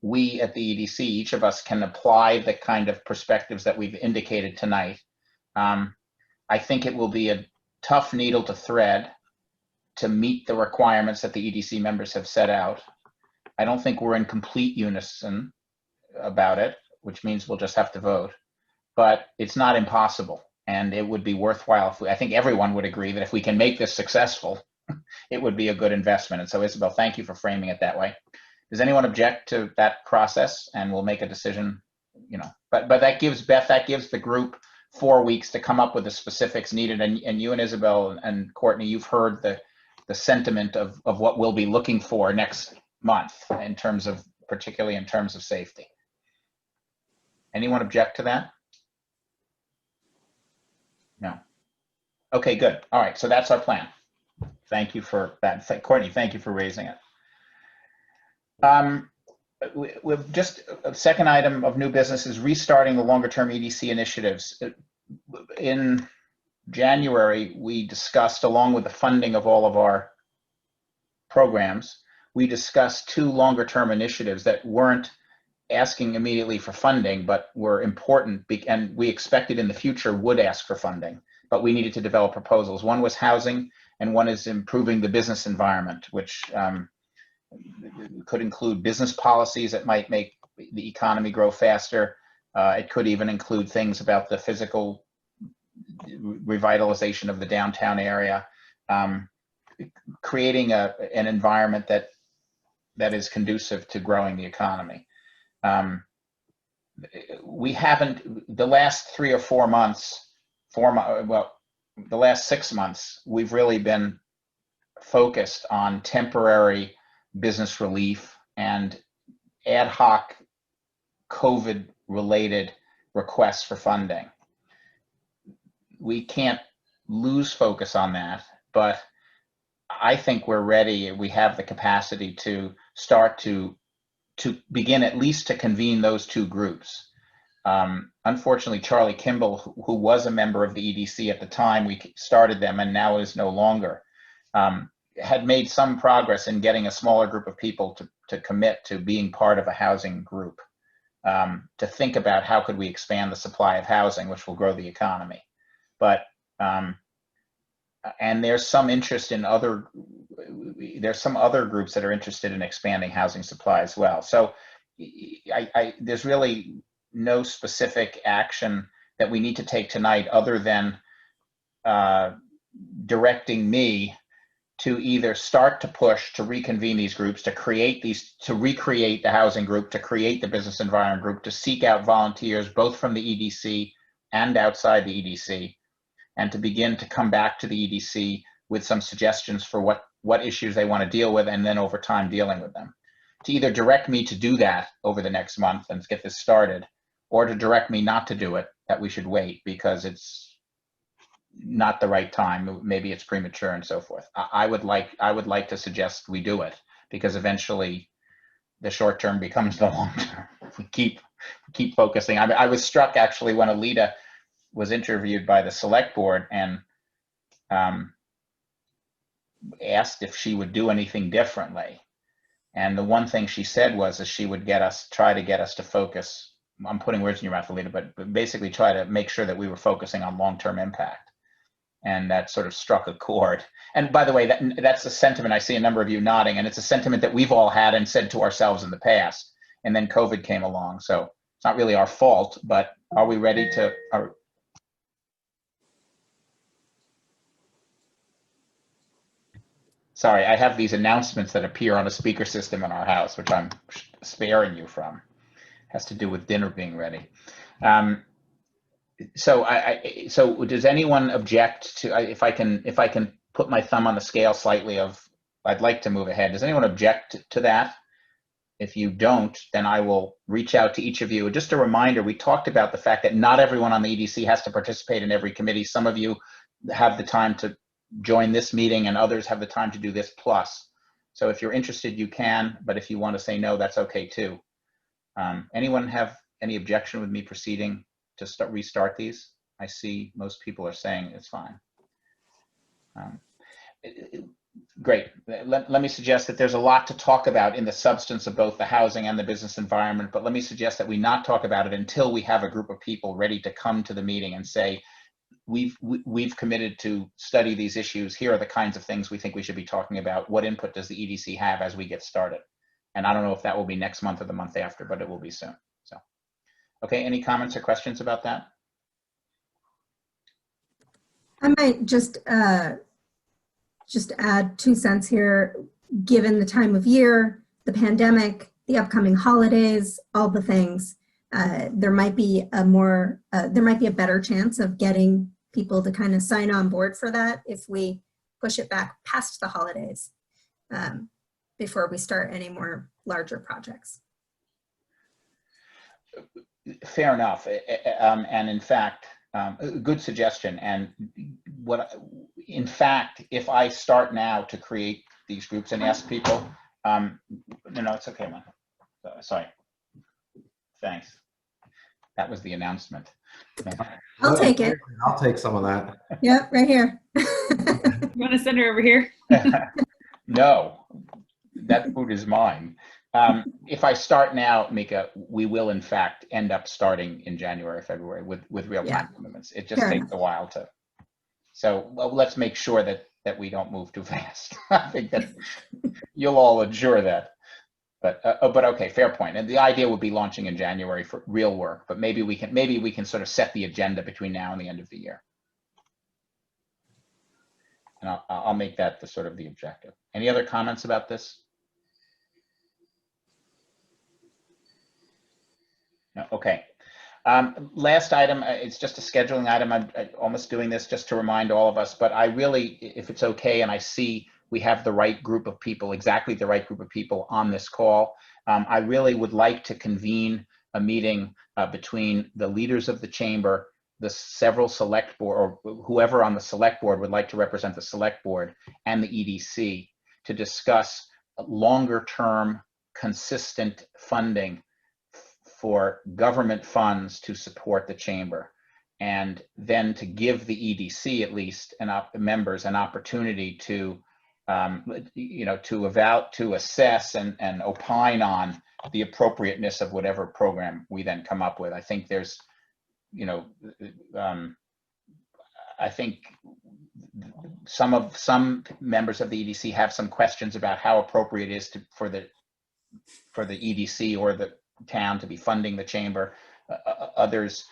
we at the EDC, each of us can apply the kind of perspectives that we've indicated tonight. I think it will be a tough needle to thread to meet the requirements that the EDC members have set out. I don't think we're in complete unison about it, which means we'll just have to vote. But it's not impossible, and it would be worthwhile. I think everyone would agree that if we can make this successful, it would be a good investment. And so, Isabel, thank you for framing it that way. Does anyone object to that process? And we'll make a decision. But that gives Beth, that gives the group 4 weeks to come up with the specifics needed. And you and Isabel and Courtney, you've heard the sentiment of what we'll be looking for next month in terms of, particularly in terms of safety. Anyone object to that? No. Okay, good. All right, so that's our plan. Thank you for that. Courtney, thank you for raising it. We've just, a second item of new business is restarting the longer term EDC initiatives. In January, we discussed, along with the funding of all of our programs, we discussed 2 longer term initiatives that weren't asking immediately for funding, but were important, and we expected in the future would ask for funding, but we needed to develop proposals. One was housing, and one is improving the business environment, which could include business policies that might make the economy grow faster. It could even include things about the physical revitalization of the downtown area, creating an environment that is conducive to growing the economy. We haven't, the last 3 or 4 months, the last 6 months, we've really been focused on temporary business relief and ad hoc COVID-related requests for funding. We can't lose focus on that, but I think we're ready. We have the capacity to start to begin at least to convene those 2 groups. Unfortunately, Charlie Kimball, who was a member of the EDC at the time we started them and now is no longer, had made some progress in getting a smaller group of people to commit to being part of a housing group, to think about how could we expand the supply of housing, which will grow the economy. But and there's some interest in there's some other groups that are interested in expanding housing supply as well. So there's really no specific action that we need to take tonight other than directing me to either start to push to reconvene these groups, to recreate the housing group, to create the business environment group, to seek out volunteers both from the EDC and outside the EDC, and to begin to come back to the EDC with some suggestions for what issues they want to deal with, and then over time dealing with them. to either direct me to do that over the next month and get this started, or to direct me not to do it, that we should wait because it's not the right time. Maybe it's premature and so forth. I would like to suggest we do it because eventually the short term becomes the long term. We keep focusing. I was struck actually when Alita was interviewed by the select board and asked if she would do anything differently. And the one thing she said was that she would try to get us to focus. I'm putting words in your mouth, Alita, but basically try to make sure that we were focusing on long-term impact. And that sort of struck a chord. And by the way, that's a sentiment, I see a number of you nodding, and it's a sentiment that we've all had and said to ourselves in the past. And then COVID came along. So it's not really our fault, but are we ready to, sorry, I have these announcements that appear on a speaker system in our house, which I'm sparing you from. Has to do with dinner being ready. So does anyone object to, if I can put my thumb on the scale slightly of, I'd like to move ahead. Does anyone object to that? If you don't, then I will reach out to each of you. Just a reminder, we talked about the fact that not everyone on the EDC has to participate in every committee. Some of you have the time to join this meeting and others have the time to do this plus. So if you're interested, you can, but if you want to say no, that's okay too. Anyone have any objection with me proceeding to restart these? I see most people are saying it's fine. Great. Let me suggest that there's a lot to talk about in the substance of both the housing and the business environment, but let me suggest that we not talk about it until we have a group of people ready to come to the meeting and say, we've committed to study these issues. Here are the kinds of things we think we should be talking about. What input does the EDC have as we get started? And I don't know if that will be next month or the month after, but it will be soon. So, okay, any comments or questions about that? I might just add 2 cents here. Given the time of year, the pandemic, the upcoming holidays, all the things, there might be a better chance of getting people to kind of sign on board for that if we push it back past the holidays before we start any more larger projects. Fair enough. And in fact, good suggestion. And in fact, if I start now to create these groups and ask people, no, it's okay, man. Sorry. Thanks. That was the announcement. I'll take it. I'll take some of that. Yep, right here. You want to send her over here? No, that food is mine. If I start now, Mika, we will in fact end up starting in January, February with real time commitments. It just takes a while to. So well, let's make sure that we don't move too fast. I think that you'll all endure that. But okay, fair point. And the idea would be launching in January for real work. But maybe we can sort of set the agenda between now and the end of the year. And I'll make that the sort of the objective. Any other comments about this? No? Okay. Last item, it's just a scheduling item. I'm almost doing this just to remind all of us, but I really, if it's okay, and I see we have the right group of people, exactly the right group of people on this call, I really would like to convene a meeting between the leaders of the chamber, the several select board, or whoever on the select board would like to represent the select board, and the EDC to discuss longer term consistent funding for government funds to support the chamber, and then to give the EDC at least members an opportunity to to assess and opine on the appropriateness of whatever program we then come up with. I think there's, I think some members of the EDC have some questions about how appropriate it is for the EDC or the town to be funding the chamber. Others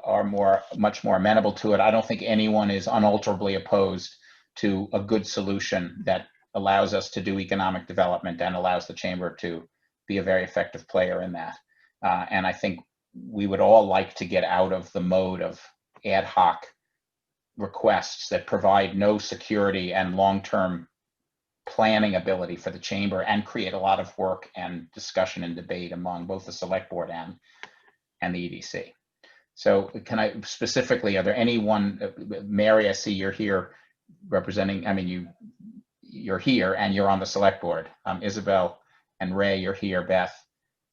are much more amenable to it. I don't think anyone is unalterably opposed to a good solution that allows us to do economic development and allows the chamber to be a very effective player in that. And I think we would all like to get out of the mode of ad hoc requests that provide no security and long-term planning ability for the chamber and create a lot of work and discussion and debate among both the select board and the EDC. So can I specifically, are there anyone, Mary, I see you're here representing, I mean, you're here and you're on the select board. Isabel and Ray, you're here, Beth,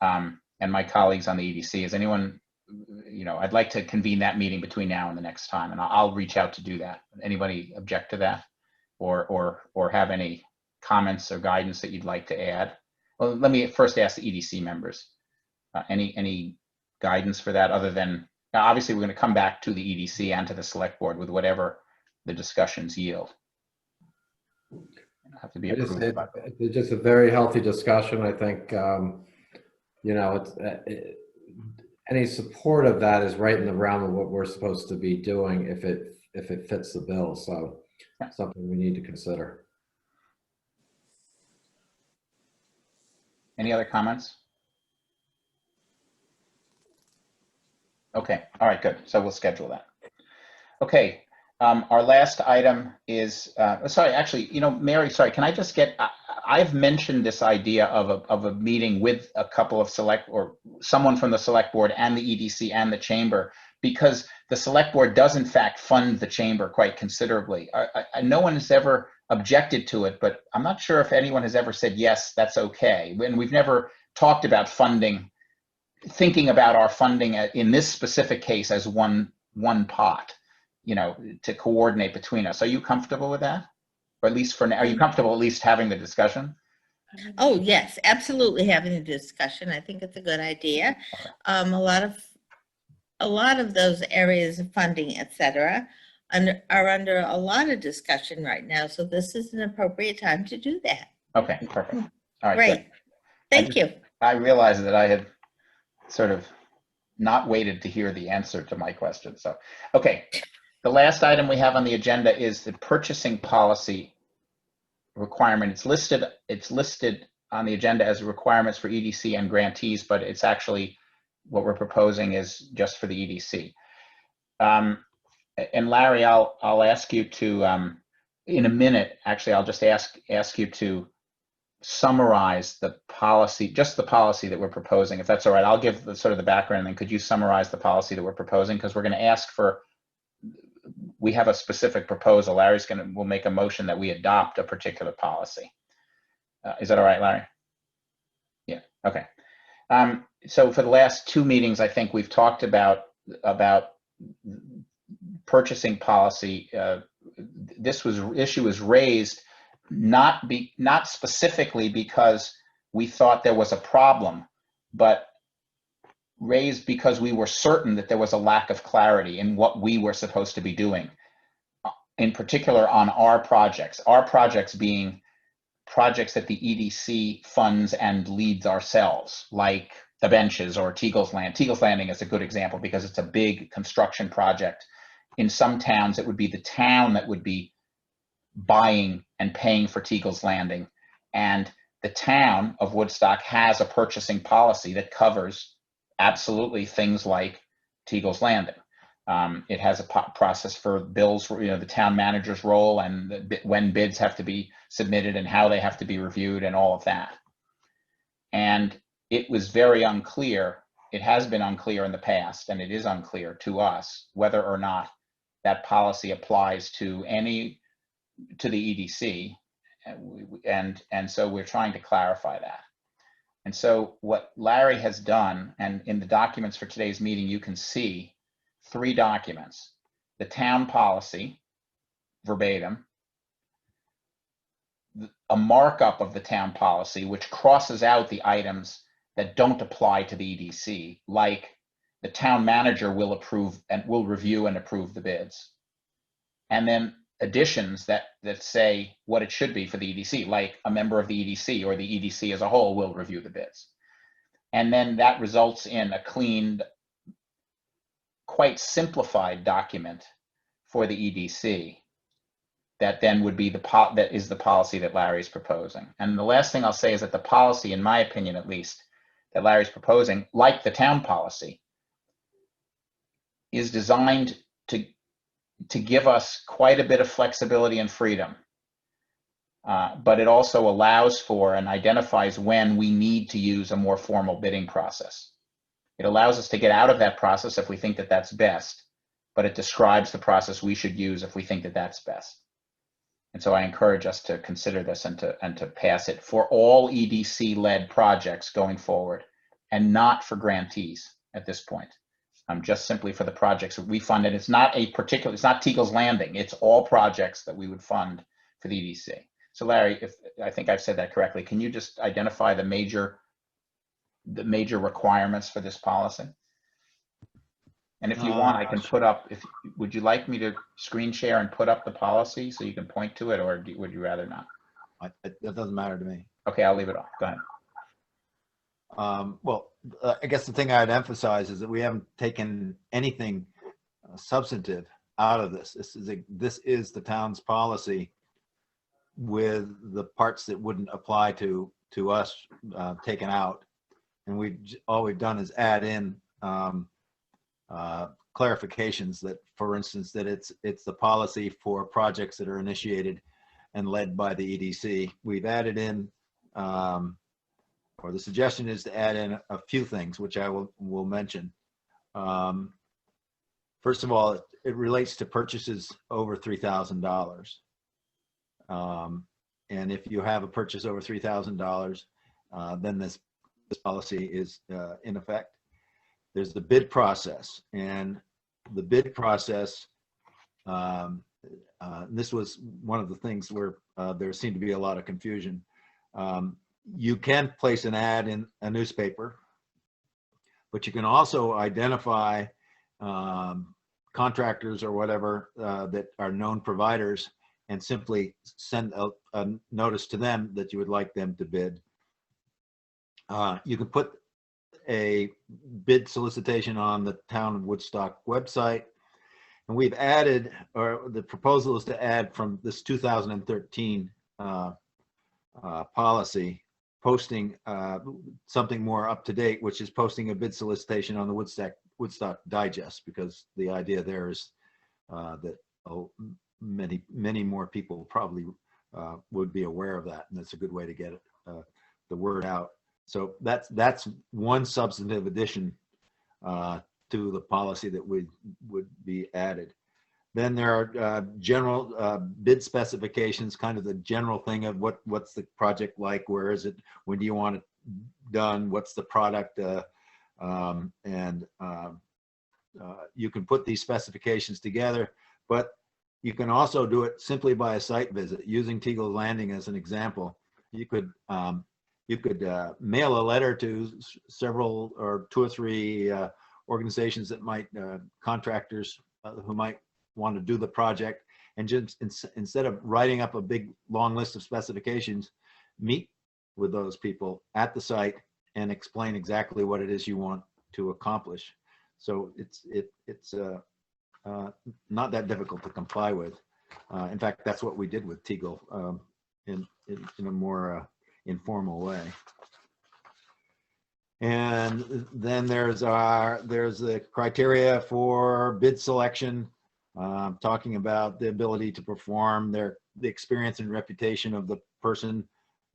and my colleagues on the EDC. Is anyone, I'd like to convene that meeting between now and the next time, and I'll reach out to do that. Anybody object to that or have any comments or guidance that you'd like to add? Well, let me first ask the EDC members. Any guidance for that other than, now obviously we're going to come back to the EDC and to the select board with whatever the discussions yield. It'll have to be approved. It's just a very healthy discussion. I think, any support of that is right in the realm of what we're supposed to be doing if it fits the bill. So something we need to consider. Any other comments? Okay, all right, good. So we'll schedule that. Okay, our last item is, sorry, actually, Mary, sorry, can I just get, I've mentioned this idea of a meeting with a couple of or someone from the select board and the EDC and the chamber, because the select board does in fact fund the chamber quite considerably. No one has ever objected to it, but I'm not sure if anyone has ever said, yes, that's okay. And we've never talked about thinking about our funding in this specific case as one pot, to coordinate between us. Are you comfortable with that? Or at least for now, are you comfortable at least having the discussion? Oh, yes, absolutely having a discussion. I think it's a good idea. A lot of those areas of funding, et cetera, are under a lot of discussion right now. So this is an appropriate time to do that. Okay, perfect. All right, great. good. Thank you. I realized that I had sort of not waited to hear the answer to my question. So, okay. The last item we have on the agenda is the purchasing policy requirement. It's listed on the agenda as requirements for EDC and grantees, but it's actually what we're proposing is just for the EDC. And Larry, I'll ask you to, in a minute, actually, I'll just ask you to summarize the policy, just the policy that we're proposing, if that's all right. I'll give the sort of the background, and then could you summarize the policy that we're proposing? Because we're going to ask for, we have a specific proposal. Larry's will make a motion that we adopt a particular policy. Is that all right, Larry? Yeah, okay. So for the last two meetings, I think we've talked about purchasing policy. This issue was raised not specifically because we thought there was a problem, but raised because we were certain that there was a lack of clarity in what we were supposed to be doing, in particular on our projects being projects that the EDC funds and leads ourselves, like the benches or Teagle's Land. Teagle's Landing is a good example because it's a big construction project. In some towns, it would be the town that would be buying and paying for Teagle's Landing. And the town of Woodstock has a purchasing policy that covers absolutely things like Teagle's Landing. It has a process for bills, the town manager's role and when bids have to be submitted and how they have to be reviewed and all of that. And it was very unclear. It has been unclear in the past, and it is unclear to us whether or not that policy applies to the EDC. And so we're trying to clarify that. And so what Larry has done, and in the documents for today's meeting, you can see 3 documents: the town policy, verbatim, a markup of the town policy, which crosses out the items that don't apply to the EDC, like the town manager will approve and will review and approve the bids. And then additions that say what it should be for the EDC, like a member of the EDC or the EDC as a whole will review the bids. And then that results in a cleaned, quite simplified document for the EDC that then would be that is the policy that Larry's proposing. And the last thing I'll say is that the policy, in my opinion at least, that Larry's proposing, like the town policy, is designed to give us quite a bit of flexibility and freedom but it also allows for and identifies when we need to use a more formal bidding process. It allows us to get out of that process if we think that that's best, but it describes the process we should use if we think that that's best. And so I encourage us to consider this and to pass it for all EDC-led projects going forward, and not for grantees at this point. Just simply for the projects that we fund. And it's not it's not Teagle's Landing. It's all projects that we would fund for the EDC. So Larry, if I think I've said that correctly, can you just identify the major requirements for this policy? And if you want, I can put up, would you like me to screen share and put up the policy so you can point to it, or would you rather not? That doesn't matter to me. Okay, I'll leave it off. Go ahead. Well, I guess the thing I'd emphasize is that we haven't taken anything substantive out of this. This is the town's policy with the parts that wouldn't apply to us taken out. And all we've done is add in clarifications that, for instance, that it's the policy for projects that are initiated and led by the EDC. We've added in, or the suggestion is to add in a few things, which I will mention. First of all, it relates to purchases over $3,000. And if you have a purchase over $3,000, then this policy is in effect. There's the bid process, and the bid process, this was one of the things where there seemed to be a lot of confusion. You can place an ad in a newspaper, but you can also identify contractors or whatever that are known providers and simply send a notice to them that you would like them to bid. You can put a bid solicitation on the Town of Woodstock website. And we've added, or the proposal is to add from this 2013 policy, posting something more up to date, which is posting a bid solicitation on the Woodstock Digest, because the idea there is that many more people probably would be aware of that, and that's a good way to get the word out. So that's one substantive addition to the policy that would be added. Then there are general bid specifications, kind of the general thing of what's the project like, where is it, when do you want it done, what's the product, and you can put these specifications together, but you can also do it simply by a site visit. Using Teagle's Landing as an example, you could mail a letter to several or 2 or 3 organizations that might, contractors who might want to do the project, and just instead of writing up a big long list of specifications, meet with those people at the site and explain exactly what it is you want to accomplish. So it's not that difficult to comply with. In fact, that's what we did with Teagle in a more informal way. And then there's the criteria for bid selection, talking about the ability to perform, the experience and reputation of the person,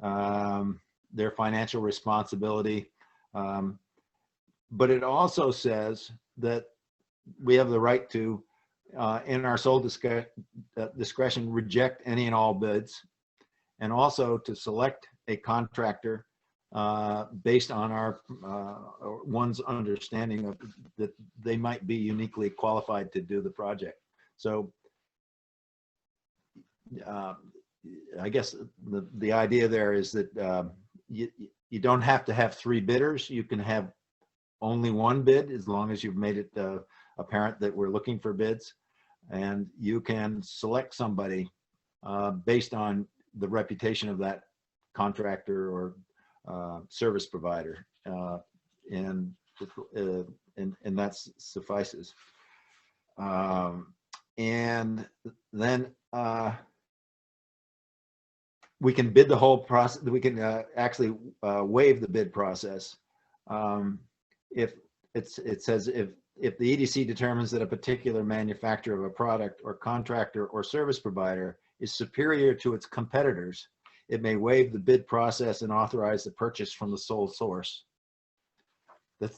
their financial responsibility. But it also says that we have the right to, in our sole discretion, reject any and all bids, and also to select a contractor based on our one's understanding of that they might be uniquely qualified to do the project. So I guess the idea there is that you don't have to have 3 bidders. You can have only 1 bid, as long as you've made it apparent that we're looking for bids, and you can select somebody based on the reputation of that contractor or service provider, and that suffices. And then we can bid the whole process. We can actually waive the bid process if it says if the EDC determines that a particular manufacturer of a product or contractor or service provider is superior to its competitors it may waive the bid process and authorize the purchase from the sole source.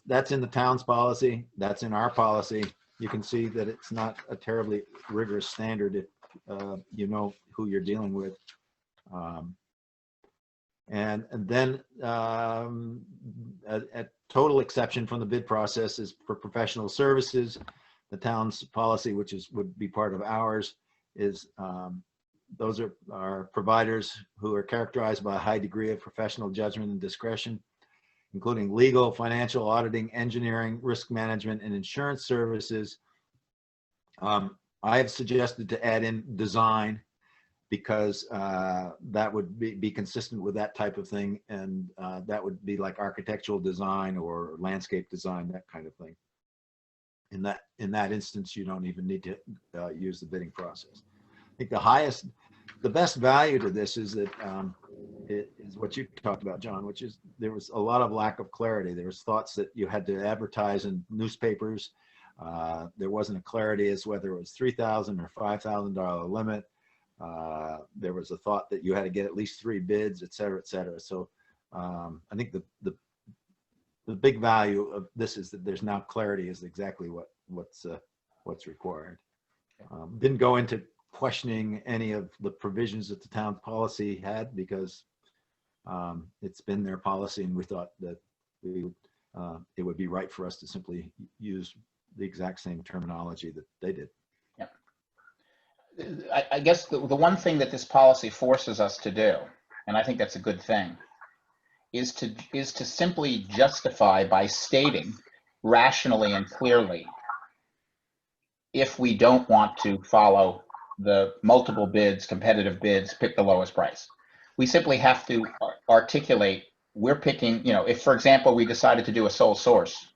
That's in the town's policy. That's in our policy. You can see that it's not a terribly rigorous standard if you know who you're dealing with. And then a total exception from the bid process is for professional services. The town's policy, which would be part of ours, is those are providers who are characterized by a high degree of professional judgment and discretion, including legal, financial, auditing, engineering, risk management, and insurance services. I have suggested to add in design because that would be consistent with that type of thing. And that would be like architectural design or landscape design, that kind of thing. In that instance, you don't even need to use the bidding process. I think the best value to this is that it is what you talked about, John, which is there was a lot of lack of clarity. There was thoughts that you had to advertise in newspapers. There wasn't a clarity as whether it was $3,000 or $5,000 limit. There was a thought that you had to get at least 3 bids, et cetera, et cetera. So I think the big value of this is that there's now clarity is exactly what's required. Didn't go into questioning any of the provisions that the town policy had because it's been their policy, and we thought that it would be right for us to simply use the exact same terminology that they did. Yeah. I guess the one thing that this policy forces us to do, and I think that's a good thing, is to simply justify by stating rationally and clearly if we don't want to follow the multiple bids, competitive bids, pick the lowest price. We simply have to articulate, we're picking, if, for example, we decided to do a sole source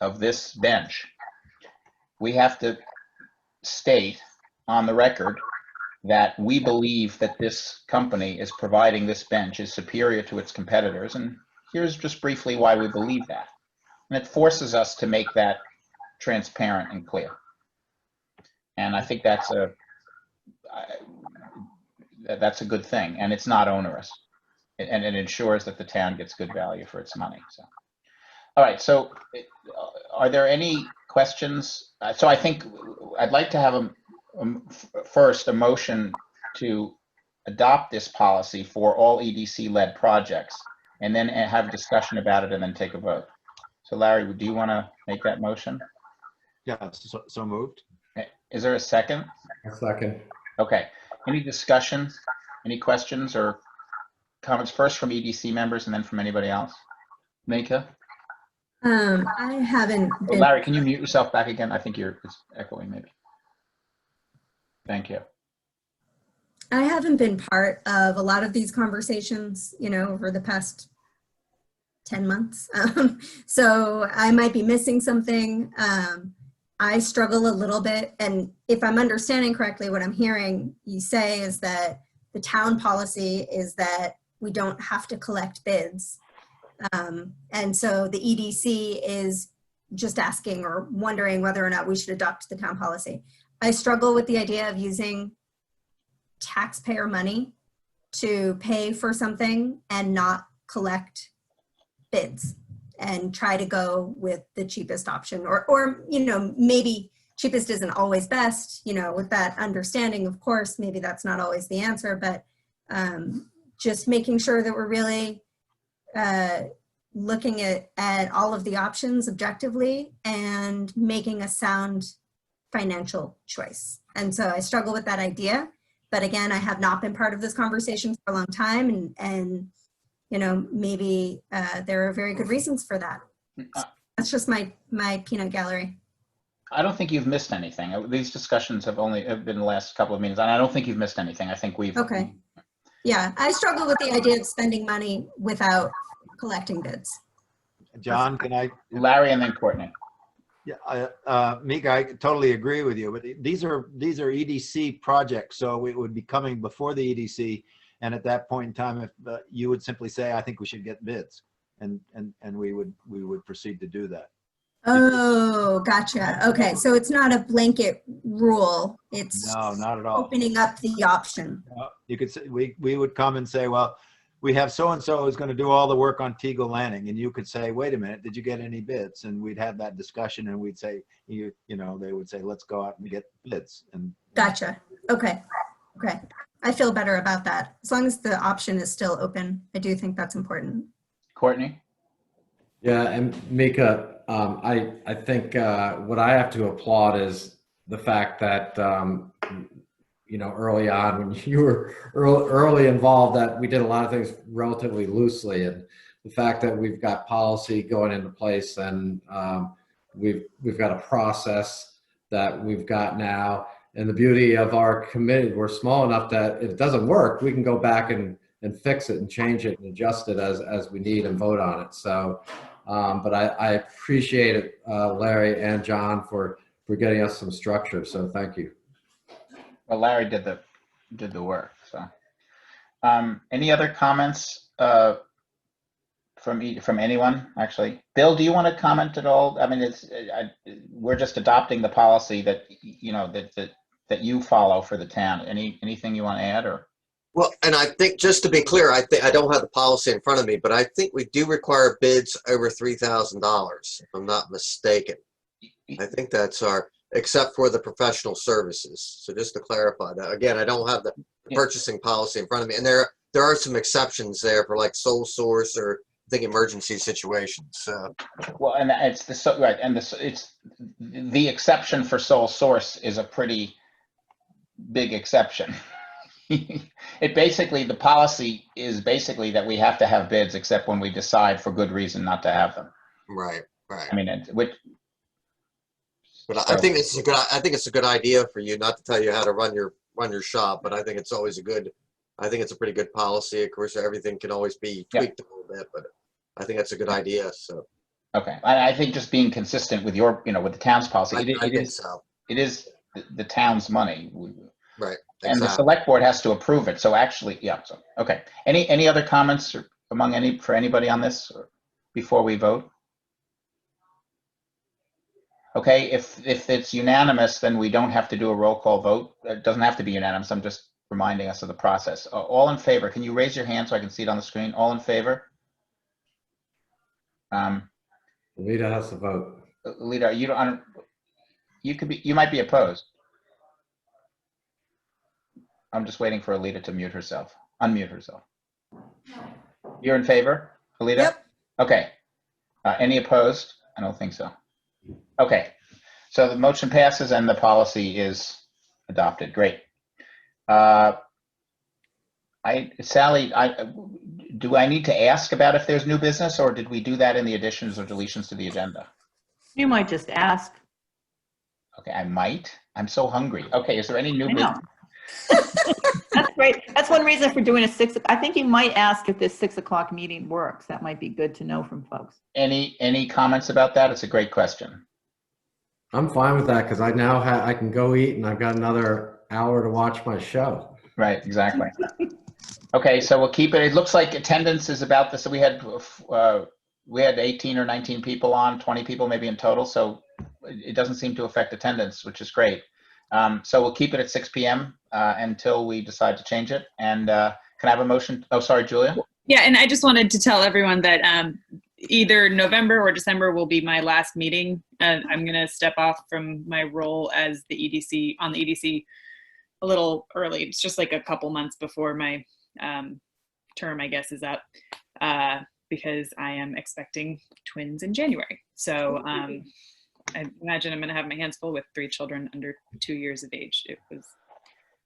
of this bench, we have to state on the record that we believe that this company is providing this bench is superior to its competitors. And here's just briefly why we believe that. And it forces us to make that transparent and clear. And I think that's a good thing, and it's not onerous, and it ensures that the town gets good value for its money. So, all right. So, are there any questions? So, I think I'd like to have first a motion to adopt this policy for all EDC-led projects, and then have a discussion about it, and then take a vote. So, Larry, do you want to make that motion? Yeah. So moved. Is there a second? A second. Okay. Any discussion? Any questions or comments first from EDC members and then from anybody else? Mika? I haven't been, Larry, can you mute yourself back again? I think it's echoing maybe. Thank you. I haven't been part of a lot of these conversations, over the past 10 months. So I might be missing something. I struggle a little bit, and if I'm understanding correctly, what I'm hearing you say is that the town policy is that we don't have to collect bids. And so the EDC is just asking or wondering whether or not we should adopt the town policy. I struggle with the idea of using taxpayer money to pay for something and not collect bids and try to go with the cheapest option, or maybe cheapest isn't always best, with that understanding, of course, maybe that's not always the answer, but just making sure that we're really looking at all of the options objectively and making a sound financial choice. And so I struggle with that idea, but again, I have not been part of this conversation for a long time, and maybe there are very good reasons for that. That's just my peanut gallery. I don't think you've missed anything. These discussions have been the last couple of meetings, and I don't think you've missed anything. I think we've... Okay. Yeah, I struggle with the idea of spending money without collecting bids. John, can I? Larry and then Courtney. Yeah, Mika, I totally agree with you, but these are EDC projects, so it would be coming before the EDC. And at that point in time, if you would simply say, I think we should get bids, and we would proceed to do that. Oh, gotcha. Okay, so it's not a blanket rule. It's No, not at all. opening up the option. You could say, we would come and say, well, we have so-and-so who's going to do all the work on Teagle Landing. And you could say, wait a minute, did you get any bids? And we'd have that discussion and we'd say, you know, they would say, let's go out and get bids. And Gotcha. Okay. Okay. I feel better about that. As long as the option is still open, I do think that's important. Courtney? Yeah, and Mika, I think what I have to applaud is the fact that, you know, early on when you were early involved, that we did a lot of things relatively loosely, and the fact that we've got policy going into place, and we've got a process that we've got now. And the beauty of our committee, we're small enough that if it doesn't work, we can go back and fix it and change it and adjust it as we need and vote on it. So, but I appreciate it, Larry and John, for getting us some structure. So thank you. Well, Larry did the work. So, any other comments from anyone? Actually, Bill, do you want to comment at all? I mean, we're just adopting the policy that you know that you follow for the town. Anything you want to add or? Well, and I think, just to be clear, I think I don't have the policy in front of me, but I think we do require bids over $3,000, if I'm not mistaken. I think that's except for the professional services. So just to clarify that, again, I don't have the purchasing policy in front of me, and there are some exceptions there for like sole source or I think emergency situations. Well, and it's right, and it's the exception for sole source is a pretty big exception. The policy is basically that we have to have bids except when we decide for good reason not to have them. Right. I mean, but I think it's a good idea for you, not to tell you how to run your shop, but I think it's always I think it's a pretty good policy. Of course, everything can always be tweaked a little bit, but I think that's a good idea. So. Okay, I think just being consistent with with the town's policy, it is the town's money. Right. And exactly. the select board has to approve it. So actually, yeah. So okay. Any other comments for anybody on this before we vote? Okay, if it's unanimous, then we don't have to do a roll call vote. It doesn't have to be unanimous. I'm just reminding us of the process. All in favor? Can you raise your hand so I can see it on the screen? All in favor? Alita has to vote. Alita, you might be opposed. I'm just waiting for Alita to unmute herself. You're in favor, Alita? Yep. Okay. Any opposed? I don't think so. Okay. So the motion passes and the policy is adopted. Great. Sally, do I need to ask about if there's new business, or did we do that in the additions or deletions to the agenda? You might just ask. Okay, I might. I'm so hungry. Okay, is there any new business? That's great. That's one reason for doing I think you might ask if this 6 o'clock meeting works. That might be good to know from folks. Any comments about that? It's a great question. I'm fine with that because I can go eat and I've got another hour to watch my show. Right, exactly. Okay, so we'll keep it. It looks like attendance is about this. So we had 18 or 19 people on, 20 people maybe in total. So it doesn't seem to affect attendance, which is great. So we'll keep it at 6 p.m. Until we decide to change it. And can I have a motion? Oh, sorry, Julia. Yeah, and I just wanted to tell everyone that either November or December will be my last meeting. I'm going to step off from my role as the EDC on the EDC a little early. It's just like a couple months before my term, I guess, is up because I am expecting twins in January. So I imagine I'm going to have my hands full with 3 children under 2 years of age. It was.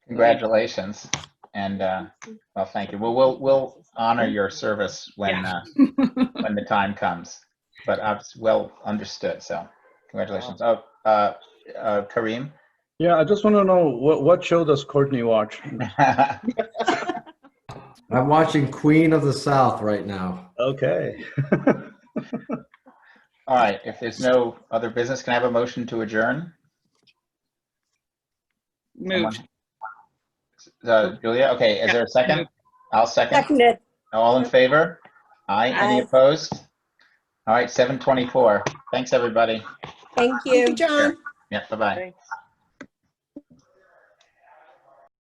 Congratulations, and well, thank you. Well, we'll honor your service when when the time comes. But well understood. So, congratulations. Oh, Kareem. Yeah, I just want to know what show does Courtney watch? I'm watching Queen of the South right now. Okay. All right. If there's no other business, can I have a motion to adjourn? Moved. Julia. Okay. Is there a second? I'll second. Seconded. All in favor? Aye. Any Aye. opposed? All right, 7:24. Thanks, everybody. Thank Thank you. you, John. Yeah, bye-bye. Thanks.